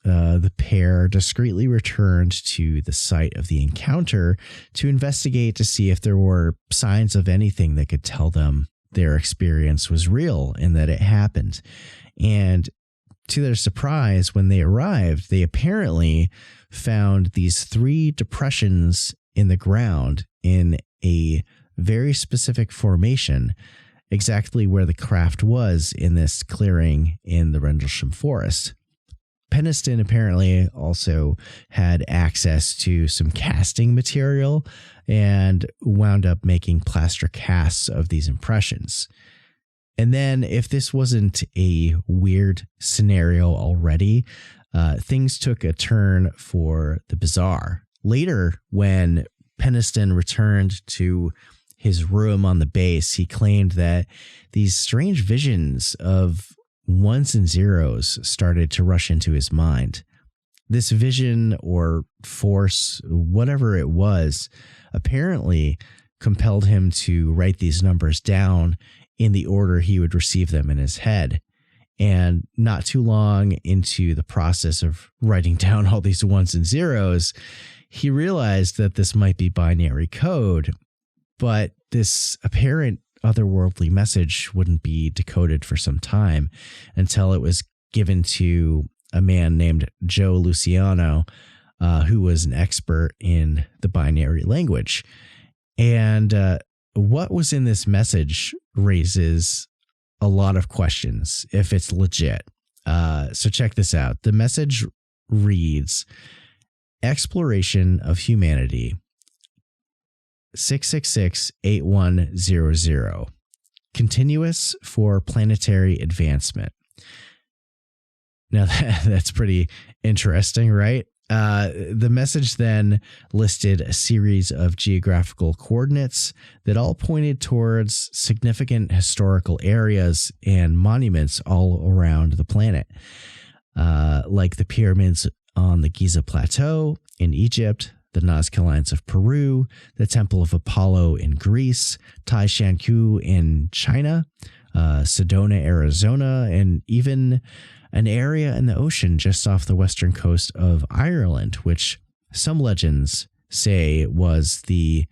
the pair discreetly returned to the site of the encounter to investigate to see if there were signs of anything that could tell them their experience was real and that it happened. And to their surprise, when they arrived, they apparently found these 3 depressions in the ground in a very specific formation, exactly where the craft was in this clearing in the Rendlesham forest. Penniston apparently also had access to some casting material and wound up making plaster casts of these impressions. And then, if this wasn't a weird scenario already, things took a turn for the bizarre. Later, when Penniston returned to his room on the base, he claimed that these strange visions of ones and zeros started to rush into his mind. This vision or force, whatever it was, apparently compelled him to write these numbers down in the order he would receive them in his head. And not too long into the process of writing down all these ones and zeros, he realized that this might be binary code, but this apparent otherworldly message wouldn't be decoded for some time until it was given to a man named Joe Luciano, who was an expert in the binary language. And what was in this message raises a lot of questions if it's legit. So check this out. The message reads, "Exploration of humanity, 666-8100. Continuous for planetary advancement." Now that's pretty interesting, right? The message then listed a series of geographical coordinates that all pointed towards significant historical areas and monuments all around the planet, like the pyramids on the Giza Plateau in Egypt, the Nazca Lines of Peru, the Temple of Apollo in Greece, Taishanku in China, Sedona, Arizona, and even an area in the ocean just off the western coast of Ireland, which some legends say was the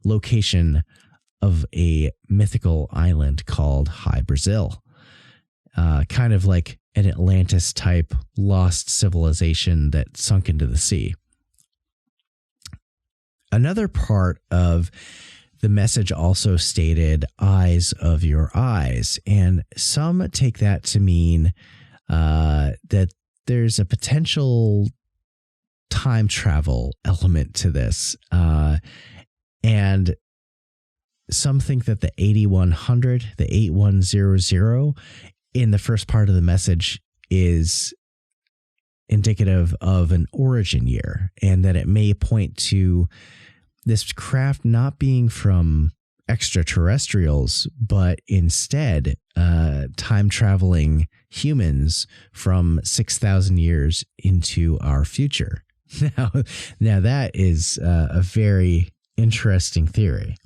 location of a mythical island called High Brazil. Kind of like an Atlantis-type lost civilization that sunk into the sea. Another part of the message also stated eyes of your eyes, and some take that to mean that there's a potential time travel element to this. And some think that the 8100, the 8100 in the first part of the message is indicative of an origin year, and that it may point to this craft not being from extraterrestrials, but instead time traveling humans from 6,000 years into our future. Now that is a very interesting theory.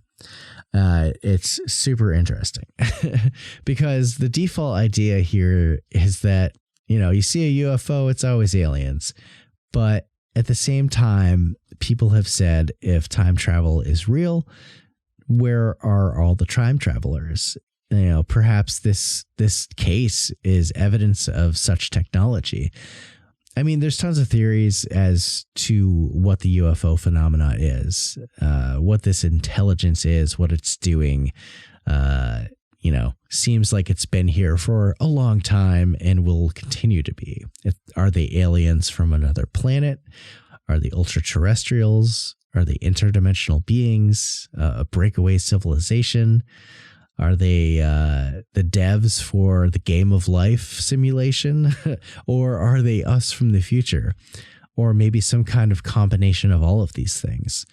It's super interesting because the default idea here is that, you see a UFO, it's always aliens. But at the same time, people have said, if time travel is real, where are all the time travelers? Perhaps this case is evidence of such technology. I mean, there's tons of theories as to what the UFO phenomena is, what this intelligence is, what it's doing. Seems like it's been here for a long time and will continue to be. Are they aliens from another planet? Are they ultra-terrestrials? Are they interdimensional beings? A breakaway civilization? Are they the devs for the Game of Life simulation? Or are they us from the future? Or maybe some kind of combination of all of these things?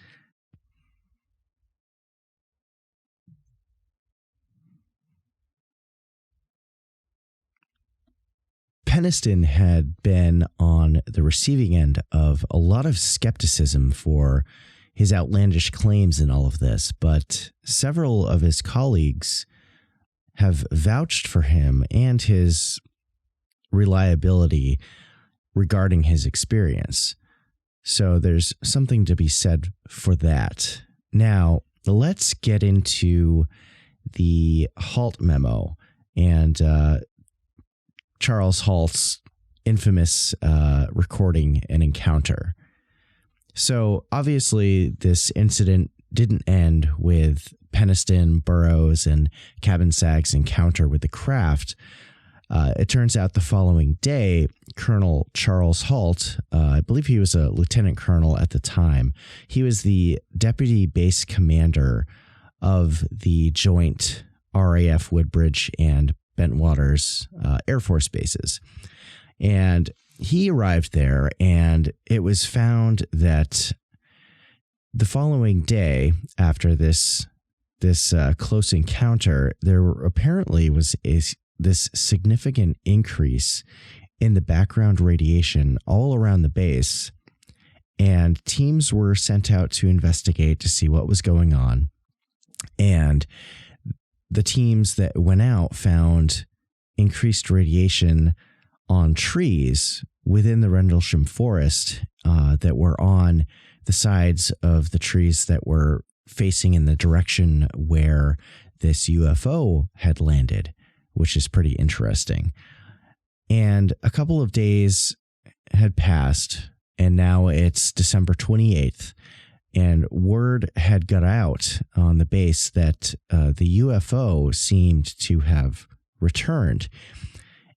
Peniston had been on the receiving end of a lot of skepticism for his outlandish claims in all of this, but several of his colleagues have vouched for him and his reliability regarding his experience. So there's something to be said for that. Now, let's get into the Halt Memo and Charles Halt's infamous recording and encounter. So obviously this incident didn't end with Peniston, Burroughs, and Cabin Sag's encounter with the craft. It turns out the following day, Colonel Charles Halt, I believe he was a lieutenant colonel at the time, he was the deputy base commander of the joint RAF Woodbridge and Bentwaters Air Force bases. And he arrived there, and it was found that the following day after this close encounter, there apparently was this significant increase in the background radiation all around the base, and teams were sent out to investigate to see what was going on. And the teams that went out found increased radiation on trees within the Rendlesham forest that were on the sides of the trees that were facing in the direction where this UFO had landed, which is pretty interesting. And a couple of days had passed, and now it's December 28th. And word had got out on the base that the UFO seemed to have returned.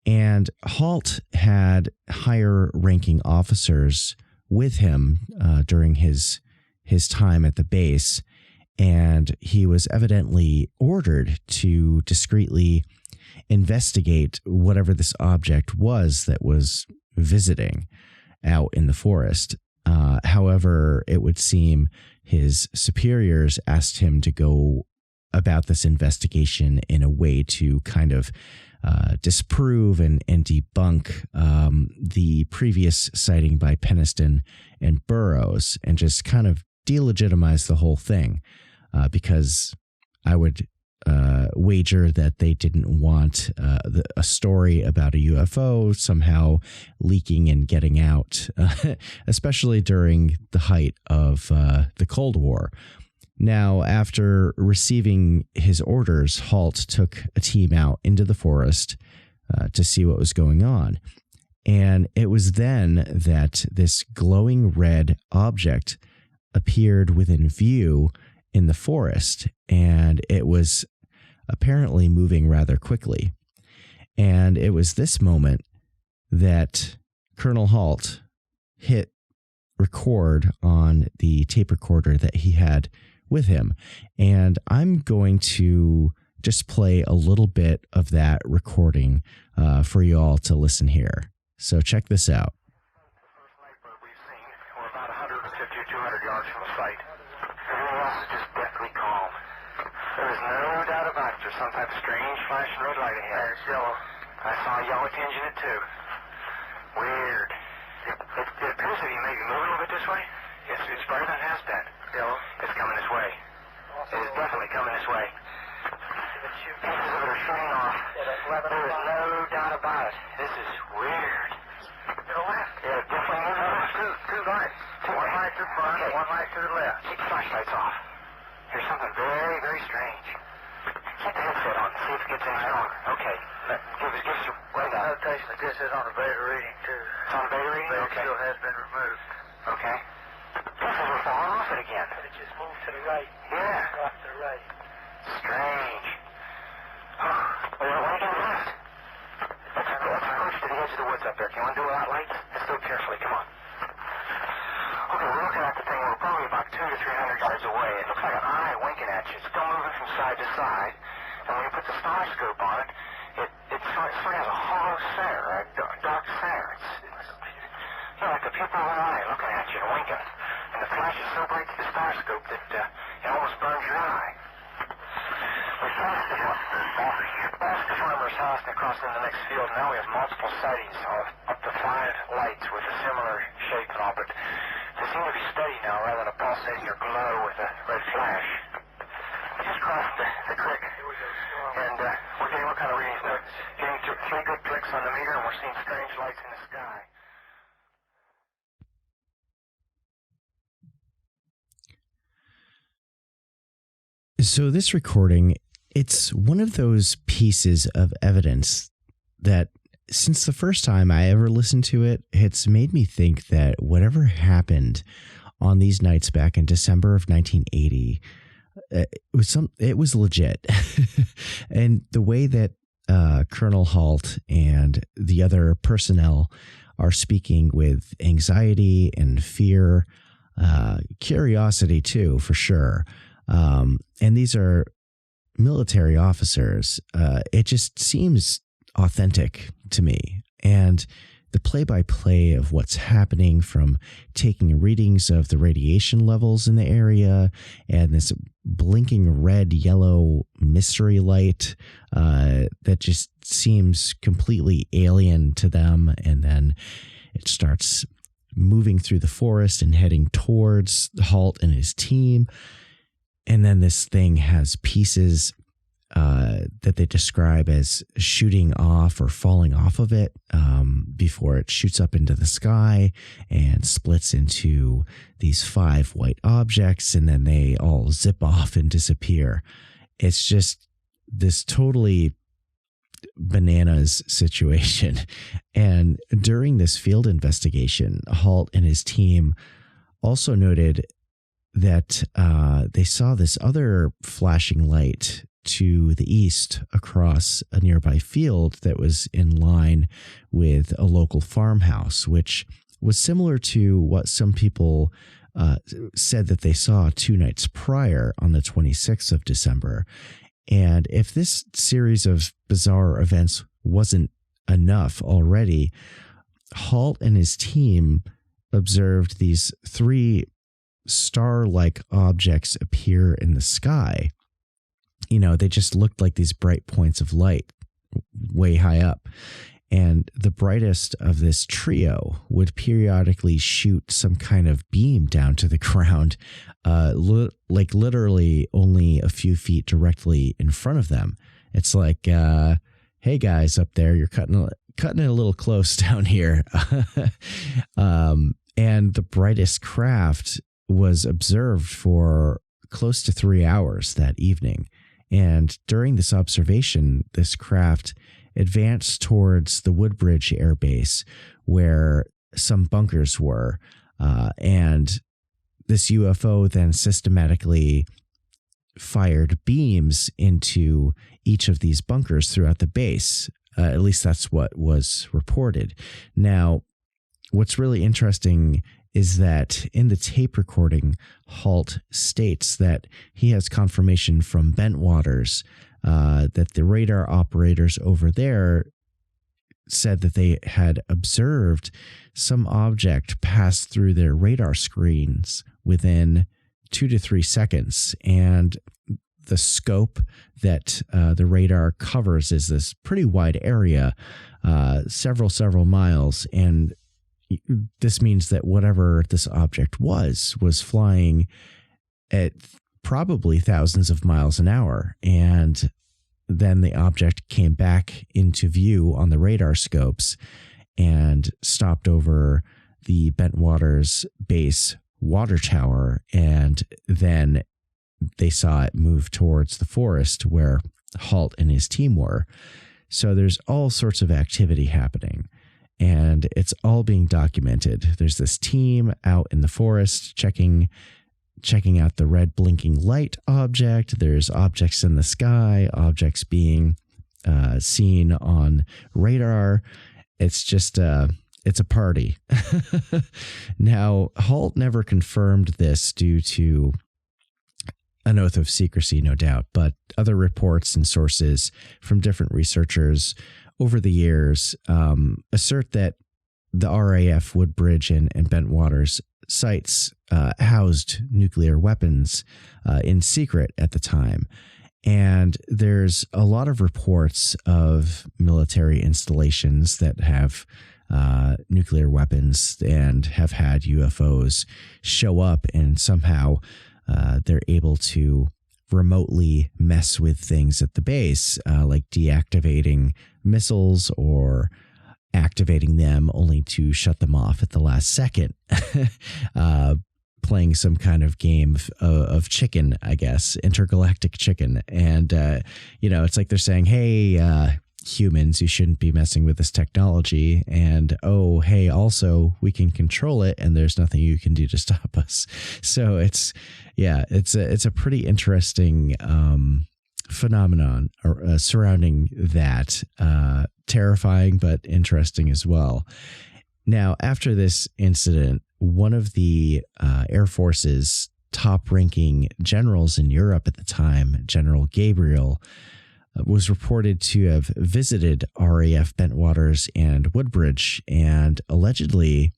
And Halt had higher ranking officers with him during his time at the base. And he was evidently ordered to discreetly investigate whatever this object was that was visiting out in the forest. However, it would seem his superiors asked him to go about this investigation in a way to kind of disprove and debunk the previous sighting by Peniston and Burroughs, and just kind of delegitimize the whole thing, because I would wager that they didn't want a story about a UFO somehow leaking and getting out, especially during the height of the Cold War. Now, after receiving his orders, Halt took a team out into the forest to see what was going on. And it was then that this glowing red object appeared within view in the forest, and it was apparently moving rather quickly. And it was this moment that Colonel Halt hit record on the tape recorder that he had with him. And I'm going to just play a little bit of that recording for you all to listen here. So check this out. type of strange flashing red light ahead. It's yellow. I saw a yellow tinge in it too. Weird. It appears to be maybe moving a little bit this way. It's brighter than it has been. Yellow. It's coming this way. It is definitely coming this way. Pieces of it are shooting off. There is no doubt about it. This is weird. To the left. Yeah, definitely moving to the left. Two lights. One light to the front and one light to the left. Keep the flashlights off. There's something very, very strange. Keep the headset on and see if it gets any stronger. Okay. Give us your rundown. Notation that this is on a beta reading, too. It's on a beta reading? But Okay. it still has been removed. Okay. Pieces are falling off it again. It just moved to the right. Yeah. Off to the right. Strange. Oh, well, why to the left? Let's approach to the edge of the woods up there. Can you want to do it without lights? Let's do it carefully. Come on. Okay, we're looking at the thing. We're probably about 200 to 300 yards away. It looks like an eye winking at you. It's still moving from side to side. And when you put the star scope on it, it sort of has a hollow center, a dark center. It's like the pupil of an eye looking at you and winking. And the flash is so bright to the star scope that it almost burns your eye. We passed the farmer's house and across in the next field. Now we have multiple sightings of up to 5 lights with a similar shape and all, but they seem to be steady now rather than a pulsating or glow with a red flash. We just crossed the creek, and we're getting what kind of readings now? Getting 3 good clicks on the meter, and we're seeing strange lights in the sky. So this recording, it's one of those pieces of evidence that since the first time I ever listened to it, it's made me think that whatever happened on these nights back in December of 1980, it was legit. And the way that Colonel Halt and the other personnel are speaking with anxiety and fear, curiosity too, for sure. And these are military officers. It just seems authentic to me. And the play-by-play of what's happening, from taking readings of the radiation levels in the area and this blinking red, yellow mystery light that just seems completely alien to them. And then it starts moving through the forest and heading towards Halt and his team. And then this thing has pieces that they describe as shooting off or falling off of it before it shoots up into the sky and splits into these 5 white objects, and then they all zip off and disappear. It's just this totally bananas situation. And during this field investigation, Halt and his team also noted that they saw this other flashing light to the east across a nearby field that was in line with a local farmhouse, which was similar to what some people said that they saw 2 nights prior on the 26th of December. And if this series of bizarre events wasn't enough already, Halt and his team observed these 3 star-like objects appear in the sky. You know, they just looked like these bright points of light way high up. And the brightest of this trio would periodically shoot some kind of beam down to the ground, like literally only a few feet directly in front of them. It's like, hey guys up there, you're cutting it a little close down here. And the brightest craft was observed for close to 3 hours that evening. And during this observation, this craft advanced towards the Woodbridge Air Base, where some bunkers were. And this UFO then systematically fired beams into each of these bunkers throughout the base. At least that's what was reported. Now, what's really interesting is that in the tape recording, Halt states that he has confirmation from Bentwaters that the radar operators over there said that they had observed some object pass through their radar screens within 2 to 3 seconds. And the scope that the radar covers is this pretty wide area, several miles. And this means that whatever this object was flying at probably thousands of miles an hour. And then the object came back into view on the radar scopes and stopped over the Bentwaters base water tower. And then they saw it move towards the forest where Halt and his team were. So there's all sorts of activity happening, and it's all being documented. There's this team out in the forest checking out the red blinking light object. There's objects in the sky, objects being seen on radar. It's just it's a party. Now, Halt never confirmed this due to an oath of secrecy, no doubt, but other reports and sources from different researchers over the years assert that the RAF Woodbridge and Bentwaters sites housed nuclear weapons in secret at the time. And there's a lot of reports of military installations that have nuclear weapons and have had UFOs show up, and somehow they're able to remotely mess with things at the base, like deactivating missiles or activating them only to shut them off at the last second. Playing some kind of game of chicken, I guess, intergalactic chicken. And, it's like they're saying, hey, humans, you shouldn't be messing with this technology. And, oh, hey, also, we can control it, and there's nothing you can do to stop us. So it's a pretty interesting phenomenon surrounding that. Terrifying, but interesting as well. Now, after this incident, one of the Air Force's top-ranking generals in Europe at the time, General Gabriel, was reported to have visited RAF Bentwaters and Woodbridge, and allegedly,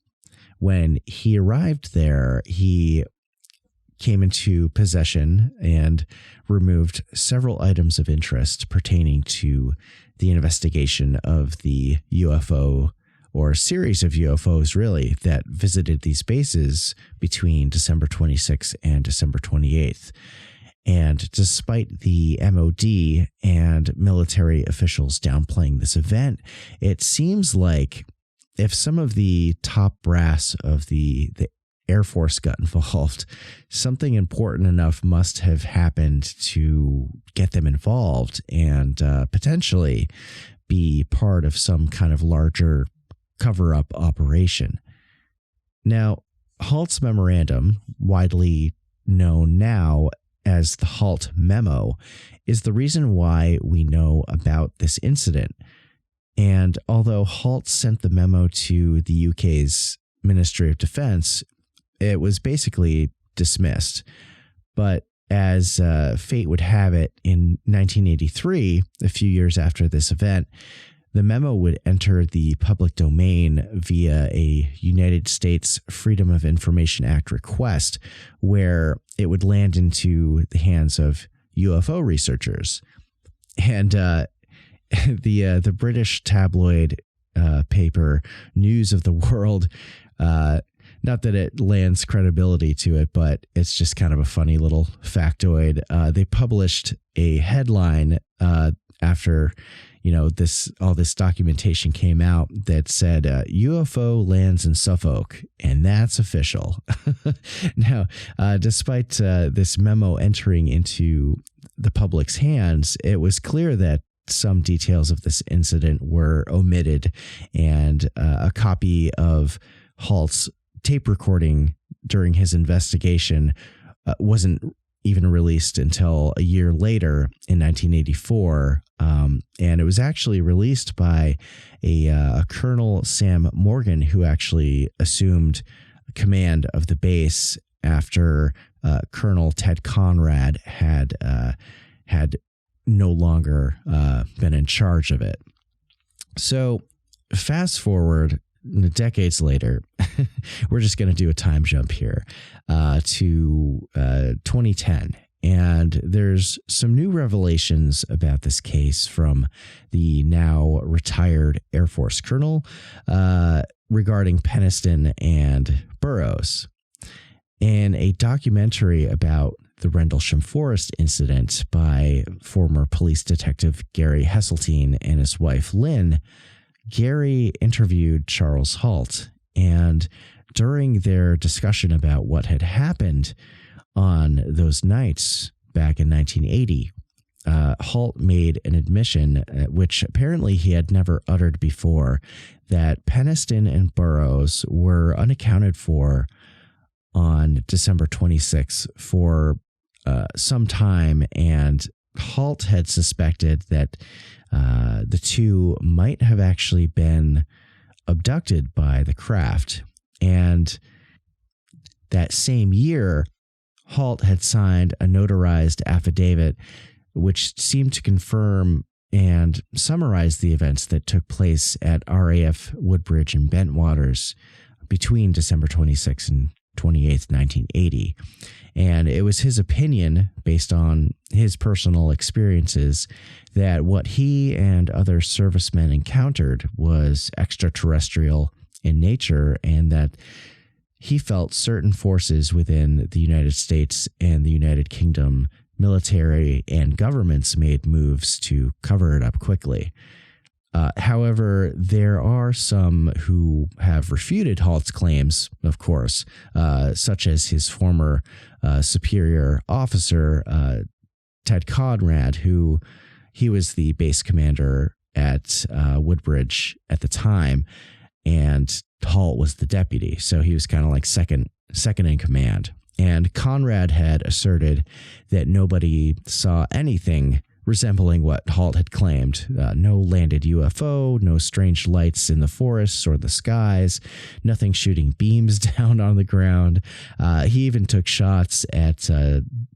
when he arrived there, he came into possession and removed several items of interest pertaining to the investigation of the UFO, or a series of UFOs, really, that visited these bases between December 26th and December 28th. And despite the MOD and military officials downplaying this event, it seems like if some of the top brass of the Air Force got involved, something important enough must have happened to get them involved and potentially be part of some kind of larger cover-up operation. Now, Halt's memorandum, widely known now as the Halt Memo, is the reason why we know about this incident. And although Halt sent the memo to the UK's Ministry of Defense, it was basically dismissed. But as fate would have it, in 1983, a few years after this event, the memo would enter the public domain via a United States Freedom of Information Act request, where it would land into the hands of UFO researchers. And the British tabloid paper News of the World, not that it lends credibility to it, but it's just kind of a funny little factoid. They published a headline after all this documentation came out that said UFO lands in Suffolk, and that's official. Now, despite this memo entering into the public's hands, it was clear that some details of this incident were omitted, and a copy of Halt's tape recording during his investigation wasn't even released until a year later in 1984. And it was actually released by a Colonel Sam Morgan, who actually assumed command of the base after Colonel Ted Conrad had no longer been in charge of it. So fast forward decades later, we're just going to do a time jump here to 2010. And there's some new revelations about this case from the now retired Air Force colonel regarding Peniston and Burroughs. In a documentary about the Rendlesham Forest incident by former police detective Gary Hesseltine and his wife Lynn, Gary interviewed Charles Halt, and during their discussion about what had happened on those nights back in 1980, Halt made an admission, which apparently he had never uttered before, that Peniston and Burroughs were unaccounted for on December 26th for some time, and Halt had suspected that the two might have actually been abducted by the craft. And that same year, Halt had signed a notarized affidavit which seemed to confirm and summarize the events that took place at RAF Woodbridge and Bentwaters between December 26th and 28th, 1980. And it was his opinion, based on his personal experiences, that what he and other servicemen encountered was extraterrestrial in nature, and that he felt certain forces within the United States and the United Kingdom military and governments made moves to cover it up quickly. However, there are some who have refuted Halt's claims, of course, such as his former superior officer, Ted Conrad, who he was the base commander at Woodbridge at the time, and Halt was the deputy. So he was kind of like second in command. And Conrad had asserted that nobody saw anything resembling what Halt had claimed. No landed UFO, no strange lights in the forests or the skies, nothing shooting beams down on the ground. He even took shots at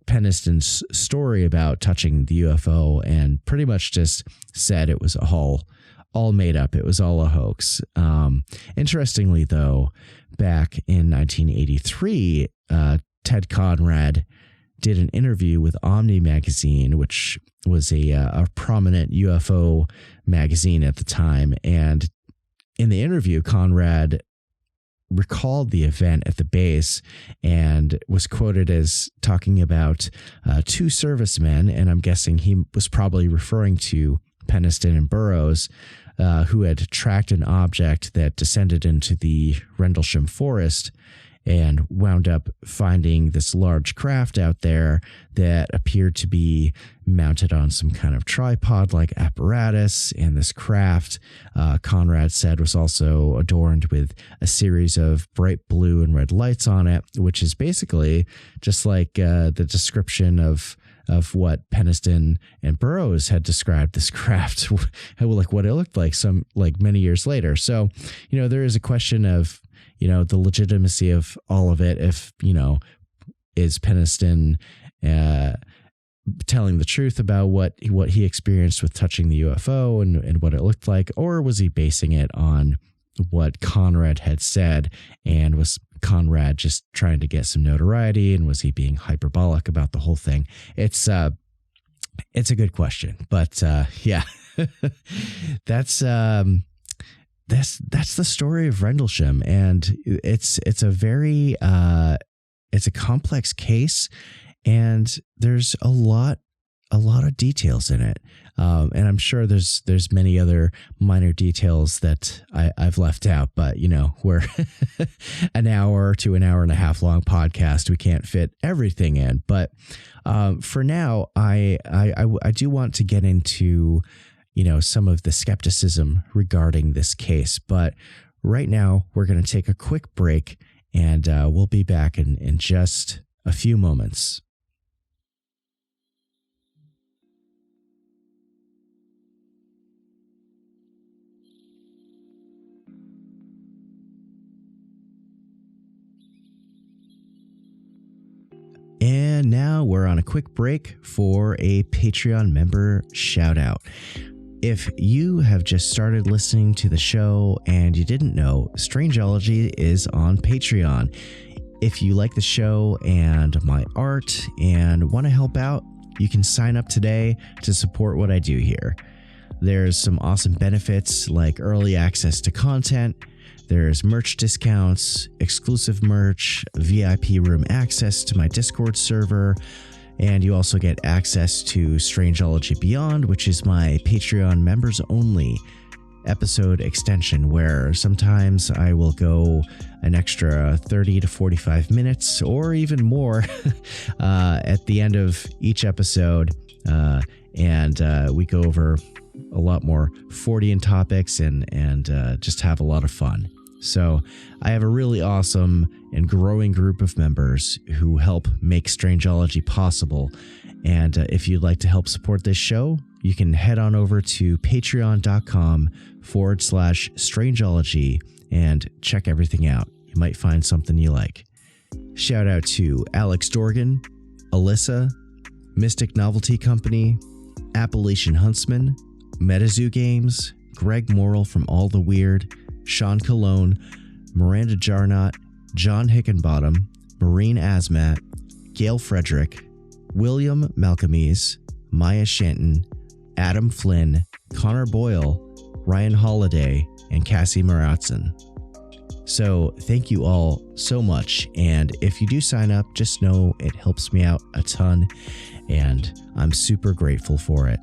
Peniston's story about touching the UFO and pretty much just said it was all made up. It was all a hoax. Interestingly, though, back in 1983, Ted Conrad did an interview with Omni magazine, which was a prominent UFO magazine at the time. And in the interview, Conrad recalled the event at the base and was quoted as talking about two servicemen, and I'm guessing he was probably referring to Peniston and Burroughs, who had tracked an object that descended into the Rendlesham Forest and wound up finding this large craft out there that appeared to be mounted on some kind of tripod-like apparatus. And this craft, Conrad said, was also adorned with a series of bright blue and red lights on it, which is basically just like the description of what Peniston and Burroughs had described this craft, like what it looked like many years later. So, there is a question of, the legitimacy of all of it. If, is Peniston telling the truth about what he experienced with touching the UFO and what it looked like, or was he basing it on what Conrad had said, and was Conrad just trying to get some notoriety, and was he being hyperbolic about the whole thing? It's a good question, but yeah, that's the story of Rendlesham, and it's a very it's a complex case, and there's a lot of details in it. And I'm sure there's many other minor details that I've left out, but we're an hour to an hour and a half long podcast. We can't fit everything in, but for now, I do want to get into some of the skepticism regarding this case. But right now, we're going to take a quick break, and we'll be back in just a few moments. And now we're on a quick break for a Patreon member shout out. If you have just started listening to the show and you didn't know, Strangeology is on Patreon. If you like the show and my art and want to help out, you can sign up today to support what I do here. There's some awesome benefits like early access to content. There's merch discounts, exclusive merch, VIP room access to my Discord server, and you also get access to Strangeology Beyond, which is my Patreon members only episode extension, where sometimes I will go an extra 30 to 45 minutes or even more at the end of each episode. And we go over a lot more Fortean topics and just have a lot of fun. So I have a really awesome and growing group of members who help make Strangeology possible. And if you'd like to help support this show, you can head on over to patreon.com/Strangeology and check everything out. You might find something you like. Shout out to Alex Dorgan, Alyssa, Mystic Novelty Company, Appalachian Huntsman, MetaZoo Games, Greg Morrill from All the Weird, Sean Colon, Miranda Jarnot, John Hickenbottom, Maureen Asmat, Gail Frederick, William Malcolmese, Maya Shanton, Adam Flynn, Connor Boyle, Ryan Holiday, and Cassie Maratzen. So thank you all so much, and if you do sign up, just know it helps me out a ton, and I'm super grateful for it.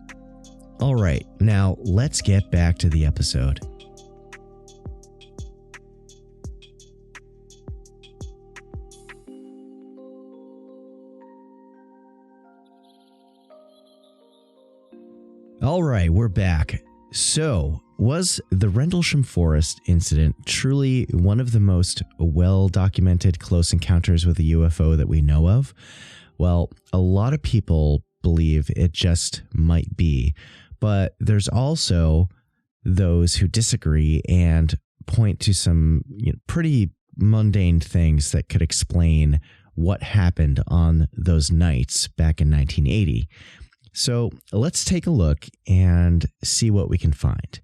All right, now let's get back to the episode. All right, we're back. So, was the Rendlesham Forest incident truly one of the most well-documented close encounters with a UFO that we know of? Well, a lot of people believe it just might be, but there's also those who disagree and point to some pretty mundane things that could explain what happened on those nights back in 1980. So let's take a look and see what we can find.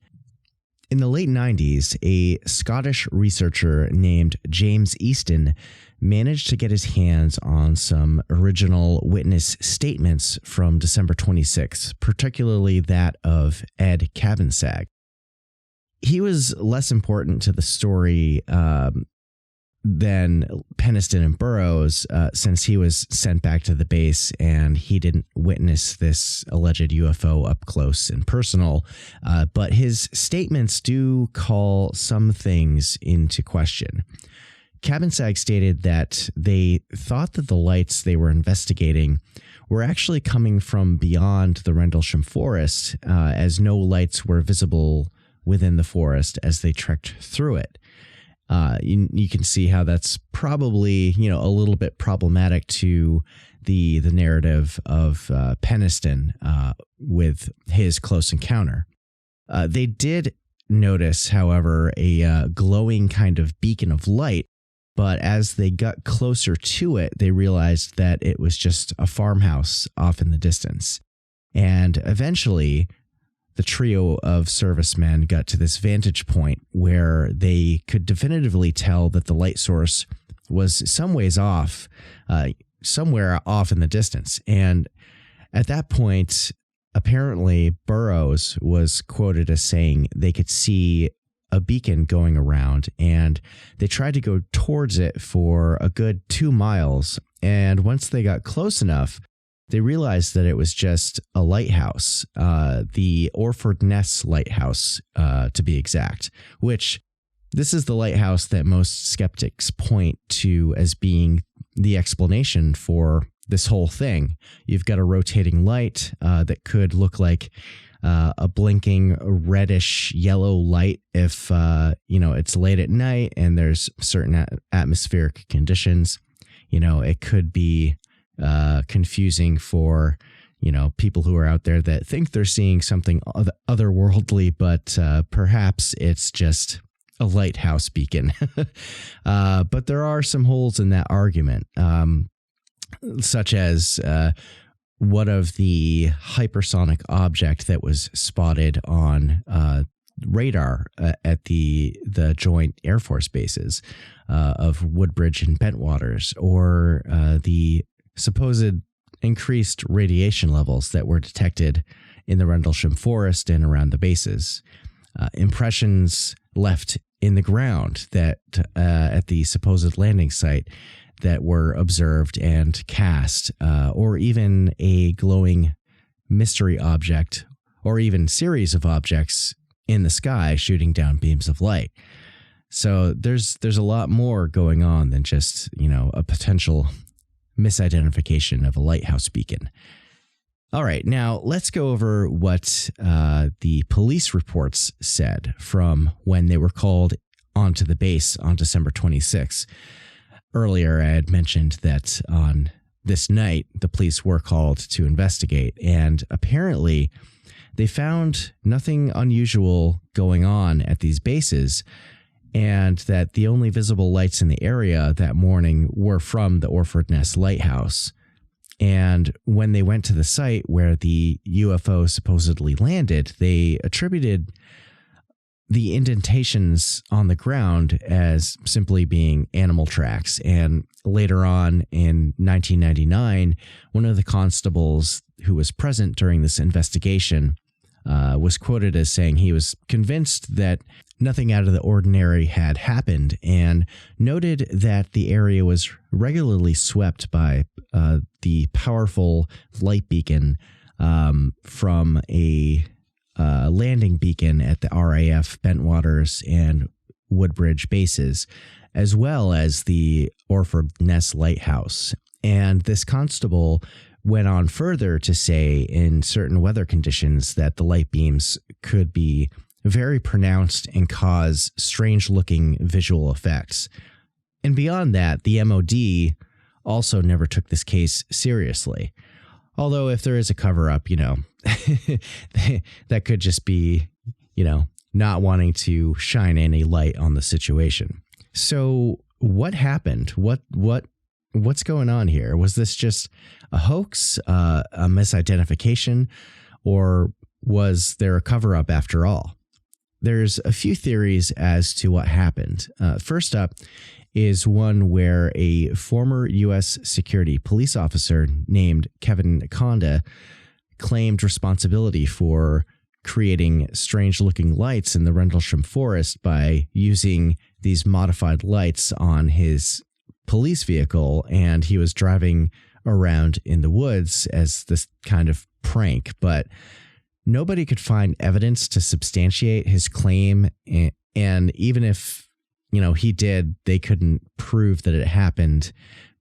In the late 90s, a Scottish researcher named James Easton managed to get his hands on some original witness statements from December 26th, particularly that of Ed Cabansag. He was less important to the story than Peniston and Burroughs, since he was sent back to the base and he didn't witness this alleged UFO up close and personal. But his statements do call some things into question. Cabansag stated that they thought that the lights they were investigating were actually coming from beyond the Rendlesham Forest, as no lights were visible within the forest as they trekked through it. You can see how that's probably, a little bit problematic to the narrative of Peniston with his close encounter. They did notice, however, a glowing kind of beacon of light, but as they got closer to it, they realized that it was just a farmhouse off in the distance. And eventually, the trio of servicemen got to this vantage point where they could definitively tell that the light source was some ways off, somewhere off in the distance. And at that point, apparently Burroughs was quoted as saying they could see a beacon going around, and they tried to go towards it for a good 2 miles. And once they got close enough, they realized that it was just a lighthouse, the Orford Ness lighthouse, to be exact, which this is the lighthouse that most skeptics point to as being the explanation for this whole thing. You've got a rotating light that could look like a blinking reddish yellow light if, it's late at night and there's certain atmospheric conditions. It could be confusing for people who are out there that think they're seeing something otherworldly, but perhaps it's just a lighthouse beacon. But there are some holes in that argument, such as what of the hypersonic object that was spotted on radar at the joint Air Force bases of Woodbridge and Bentwaters, or the supposed increased radiation levels that were detected in the Rendlesham forest and around the bases. Impressions left in the ground that at the supposed landing site that were observed and cast, or even a glowing mystery object, or even series of objects in the sky shooting down beams of light. So there's a lot more going on than just, a potential misidentification of a lighthouse beacon. All right, now let's go over what the police reports said from when they were called onto the base on December 26th. Earlier, I had mentioned that on this night, the police were called to investigate, and apparently they found nothing unusual going on at these bases, and that the only visible lights in the area that morning were from the Orford Ness Lighthouse. And when they went to the site where the UFO supposedly landed, they attributed the indentations on the ground as simply being animal tracks. And later on in 1999, one of the constables who was present during this investigation was quoted as saying he was convinced that nothing out of the ordinary had happened, and noted that the area was regularly swept by the powerful light beacon from a landing beacon at the RAF Bentwaters and Woodbridge bases, as well as the Orford Ness Lighthouse. And this constable went on further to say in certain weather conditions that the light beams could be very pronounced and cause strange-looking visual effects. And beyond that, the MOD also never took this case seriously. Although if there is a cover-up, that could just be, not wanting to shine any light on the situation. So what happened? What's going on here? Was this just a hoax, a misidentification, or was there a cover-up after all? There's a few theories as to what happened. First up is one where a former U.S. security police officer named Kevin Conda claimed responsibility for creating strange-looking lights in the Rendlesham forest by using these modified lights on his police vehicle, and he was driving around in the woods as this kind of prank, but nobody could find evidence to substantiate his claim, and even if he did, they couldn't prove that it happened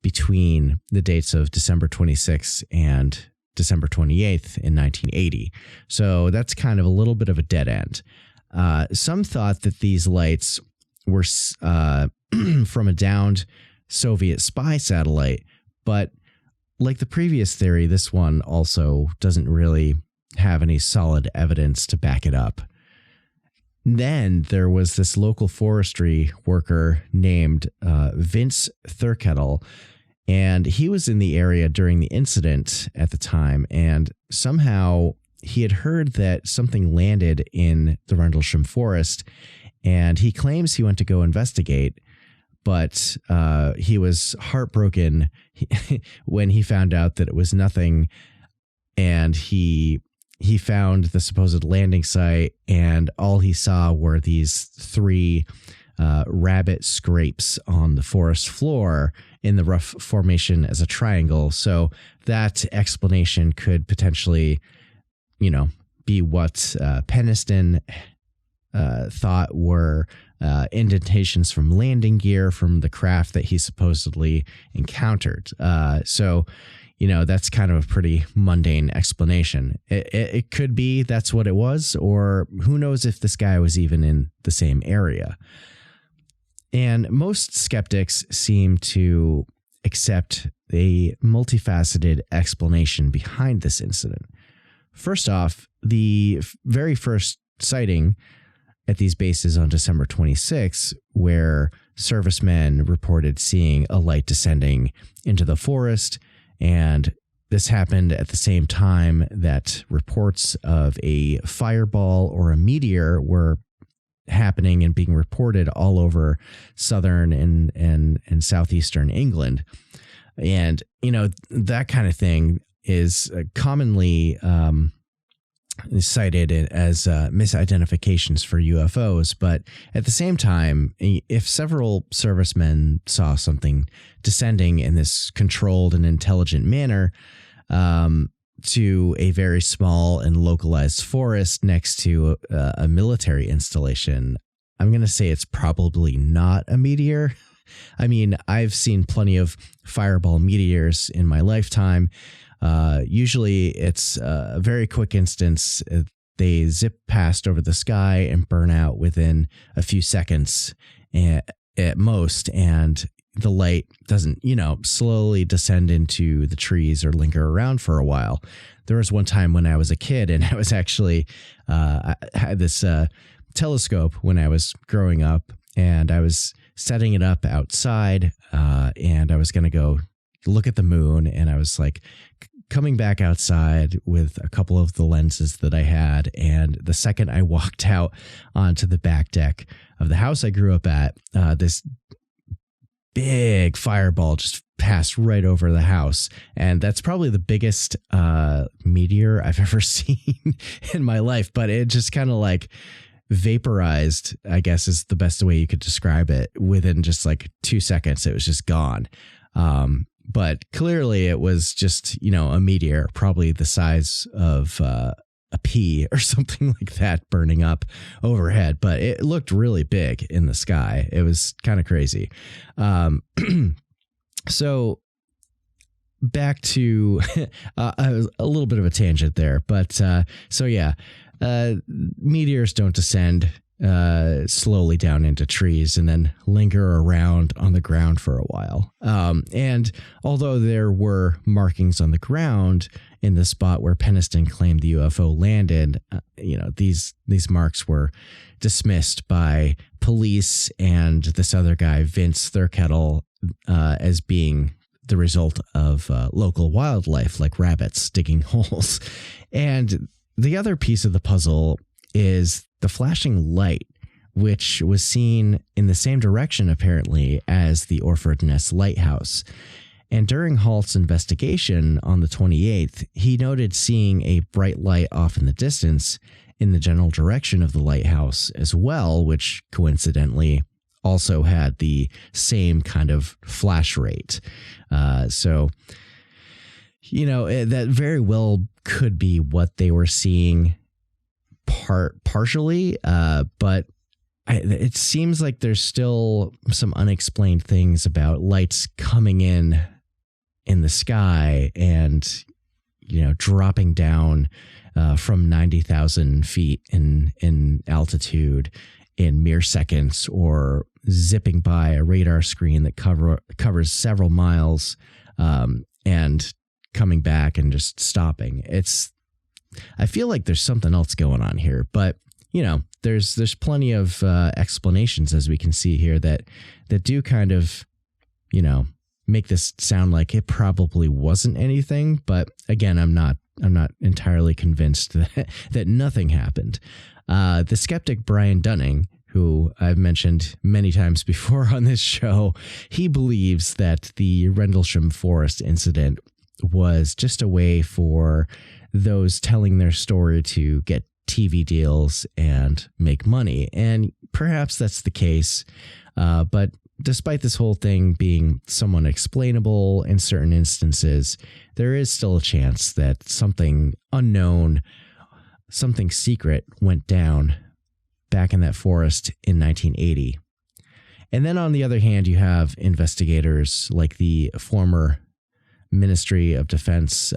between the dates of December 26th and December 28th in 1980. So that's kind of a little bit of a dead end. Some thought that these lights were from a downed Soviet spy satellite, but like the previous theory, this one also doesn't really have any solid evidence to back it up. Then there was this local forestry worker named Vince Thurkettle, and he was in the area during the incident at the time, and somehow he had heard that something landed in the Rendlesham forest, and he claims he went to go investigate, but he was heartbroken when he found out that it was nothing, and he found the supposed landing site, and all he saw were these 3 rabbit scrapes on the forest floor in the rough formation as a triangle. So that explanation could potentially, be what Peniston thought were indentations from landing gear from the craft that he supposedly encountered. So that's kind of a pretty mundane explanation. It could be that's what it was, or who knows if this guy was even in the same area. And most skeptics seem to accept a multifaceted explanation behind this incident. First off, the very first sighting at these bases on December 26, where servicemen reported seeing a light descending into the forest, and this happened at the same time that reports of a fireball or a meteor were happening and being reported all over southern and southeastern England. And, that kind of thing is commonly cited as misidentifications for UFOs. But at the same time, if several servicemen saw something descending in this controlled and intelligent manner to a very small and localized forest next to a military installation, I'm going to say it's probably not a meteor. I mean, I've seen plenty of fireball meteors in my lifetime. Usually it's a very quick instance. They zip past over the sky and burn out within a few seconds at most. And the light doesn't, slowly descend into the trees or linger around for a while. There was one time when I was a kid and I was actually, I had this telescope when I was growing up, and I was setting it up outside and I was going to go look at the moon, and I was like coming back outside with a couple of the lenses that I had. And the second I walked out onto the back deck of the house I grew up at, this big fireball just passed right over the house. And that's probably the biggest meteor I've ever seen in my life. But it just kind of like vaporized, I guess is the best way you could describe it. Within just like 2 seconds, it was just gone. But clearly it was just, a meteor, probably the size of a pea or something like that, burning up overhead. But it looked really big in the sky. It was kind of crazy. So back to a little bit of a tangent there. But meteors don't descend slowly down into trees and then linger around on the ground for a while. And although there were markings on the ground in the spot where Penniston claimed the UFO landed, these marks were dismissed by police and this other guy, Vince Thurkettle, as being the result of local wildlife like rabbits digging holes. And the other piece of the puzzle is the flashing light, which was seen in the same direction, apparently, as the Orford Ness Lighthouse. And during Halt's investigation on the 28th, he noted seeing a bright light off in the distance in the general direction of the lighthouse as well, which coincidentally also had the same kind of flash rate. So, that very well could be what they were seeing partially, but it seems like there's still some unexplained things about lights coming in the sky and, dropping down from 90,000 feet in altitude in mere seconds, or zipping by a radar screen that covers several miles and coming back and just stopping. I feel like there's something else going on here, but there's plenty of explanations, as we can see here, that do kind of, make this sound like it probably wasn't anything. But again, I'm not entirely convinced that nothing happened. The skeptic Brian Dunning, who I've mentioned many times before on this show, he believes that the Rendlesham Forest incident was just a way for those telling their story to get TV deals and make money. And perhaps that's the case. But despite this whole thing being somewhat explainable in certain instances, there is still a chance that something unknown, something secret went down back in that forest in 1980. And then on the other hand, you have investigators like the former Ministry of Defense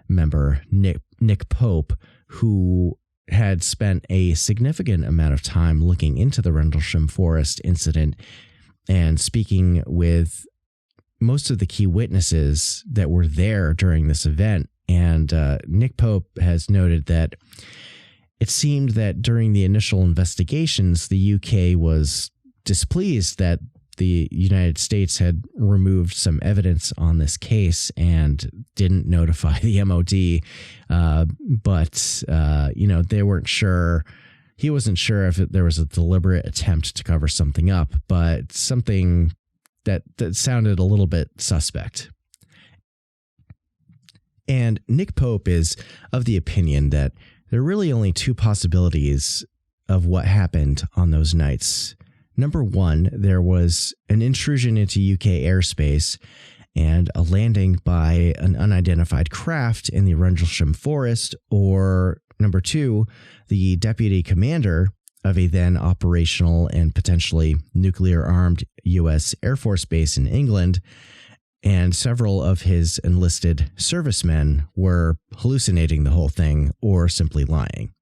member Nick Pope, who had spent a significant amount of time looking into the Rendlesham Forest incident and speaking with most of the key witnesses that were there during this event. And Nick Pope has noted that it seemed that during the initial investigations, the UK was displeased that the United States had removed some evidence on this case and didn't notify the MOD. But they weren't sure. He wasn't sure if there was a deliberate attempt to cover something up, but something that sounded a little bit suspect. And Nick Pope is of the opinion that there are really only two possibilities of what happened on those nights. Number one, there was an intrusion into UK airspace and a landing by an unidentified craft in the Rendlesham forest, or number two, the deputy commander of a then operational and potentially nuclear-armed U.S. Air Force base in England, and several of his enlisted servicemen were hallucinating the whole thing or simply lying.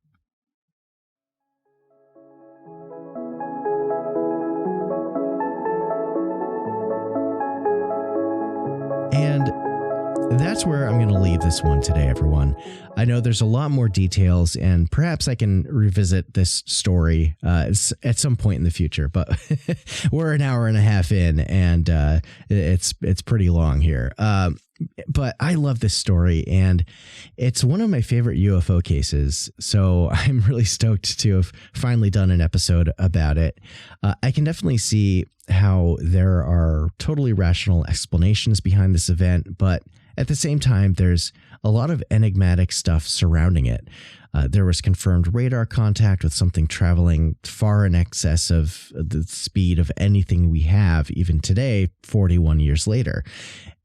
And that's where I'm going to leave this one today, everyone. I know there's a lot more details, and perhaps I can revisit this story at some point in the future, but we're an hour and a half in, and it's pretty long here. But I love this story, and it's one of my favorite UFO cases, so I'm really stoked to have finally done an episode about it. I can definitely see how there are totally rational explanations behind this event, but at the same time, there's a lot of enigmatic stuff surrounding it. There was confirmed radar contact with something traveling far in excess of the speed of anything we have even today, 41 years later.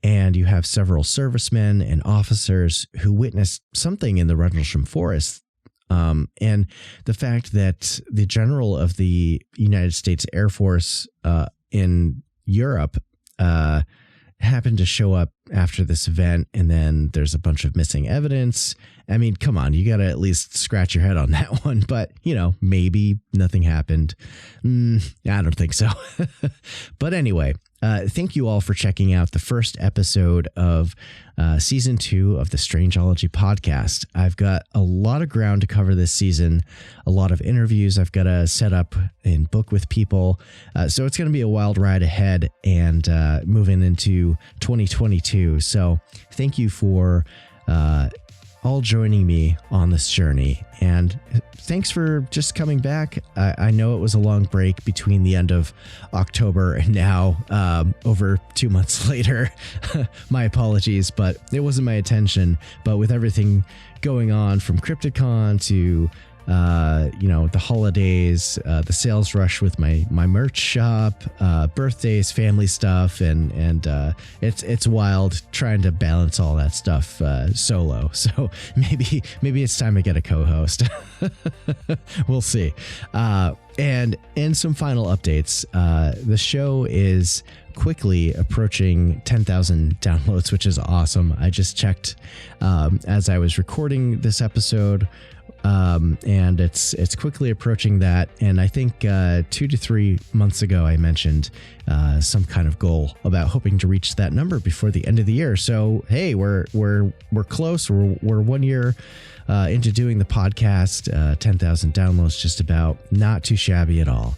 And you have several servicemen and officers who witnessed something in the Rendlesham forest. And the fact that the general of the United States Air Force in Europe happened to show up after this event, and then there's a bunch of missing evidence. I mean, come on, you got to at least scratch your head on that one, but maybe nothing happened. I don't think so. But anyway, thank you all for checking out the first episode of season 2 of the Strangeology podcast. I've got a lot of ground to cover this season, a lot of interviews I've got to set up and book with people. So it's going to be a wild ride ahead, and moving into 2022. So thank you for all joining me on this journey, and thanks for just coming back. I know it was a long break between the end of October and now, over 2 months later. My apologies, but it wasn't my intention. But with everything going on from CryptidCon to the holidays, the sales rush with my merch shop, birthdays, family stuff, and it's wild trying to balance all that stuff solo. So maybe it's time to get a co-host. We'll see. And some final updates. The show is quickly approaching 10,000 downloads, which is awesome. I just checked as I was recording this episode. And it's quickly approaching that. And I think 2 to 3 months ago, I mentioned some kind of goal about hoping to reach that number before the end of the year. So, hey, we're close. We're 1 year into doing the podcast. 10,000 downloads, just about. Not too shabby at all.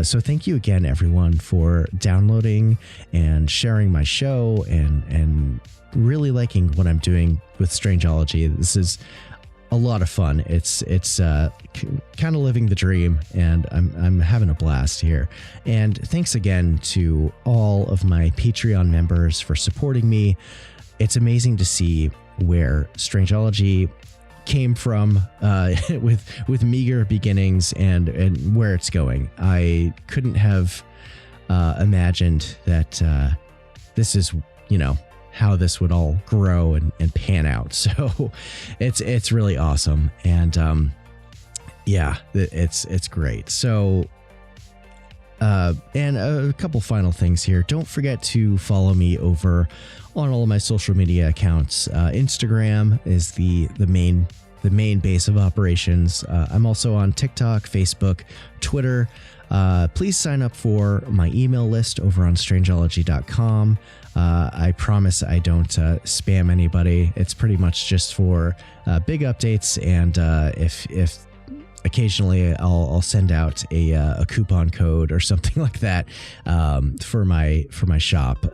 So thank you again, everyone, for downloading and sharing my show and really liking what I'm doing with Strangeology. This is a lot of fun. It's kind of living the dream, and I'm having a blast here. And thanks again to all of my Patreon members for supporting me. It's amazing to see where Strangeology came from with meager beginnings and where it's going. I couldn't have imagined that this is, how this would all grow and pan out. So it's really awesome. And it's great. So and a couple final things here. Don't forget to follow me over on all of my social media accounts. Instagram is the main base of operations. I'm also on TikTok, Facebook, Twitter. Please sign up for my email list over on Strangeology.com. I promise I don't spam anybody. It's pretty much just for big updates, and if occasionally I'll send out a coupon code or something like that for my shop.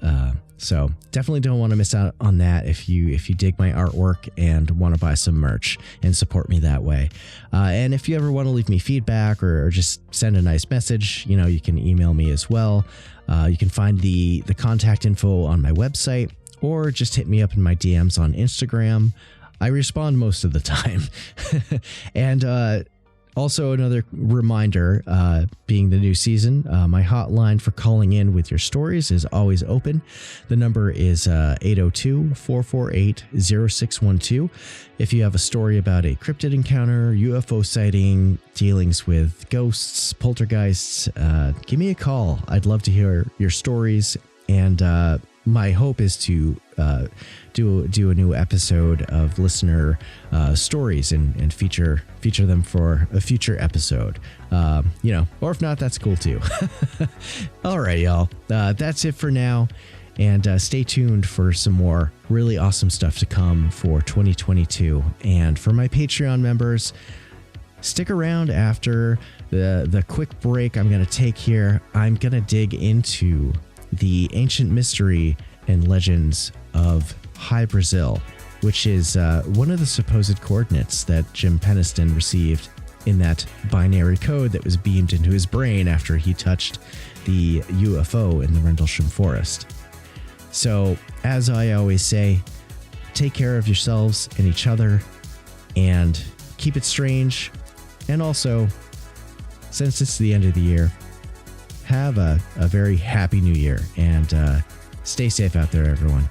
So definitely don't want to miss out on that if you dig my artwork and want to buy some merch and support me that way. And if you ever want to leave me feedback or just send a nice message, you can email me as well. You can find the contact info on my website or just hit me up in my DMs on Instagram. I respond most of the time. And also, another reminder, being the new season, my hotline for calling in with your stories is always open. The number is 802-448-0612. If you have a story about a cryptid encounter, UFO sighting, dealings with ghosts, poltergeists, give me a call. I'd love to hear your stories. And my hope is to do a new episode of listener stories and feature them for a future episode. Or if not, that's cool too. All right, y'all. That's it for now. And stay tuned for some more really awesome stuff to come for 2022. And for my Patreon members, stick around after the quick break I'm going to take here. I'm going to dig into the ancient mystery and legends of High Brazil, which is one of the supposed coordinates that Jim Penniston received in that binary code that was beamed into his brain after he touched the UFO in the Rendlesham forest. So, as I always say, take care of yourselves and each other and keep it strange. And also, since it's the end of the year, have a very happy new year and stay safe out there, everyone.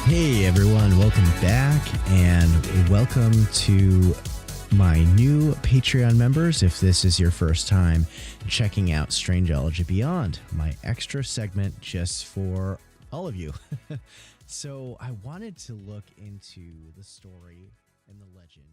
Hey everyone, welcome back and welcome to my new Patreon members. If this is your first time checking out Strangeology Beyond, my extra segment just for all of you. So I wanted to look into the story and the legend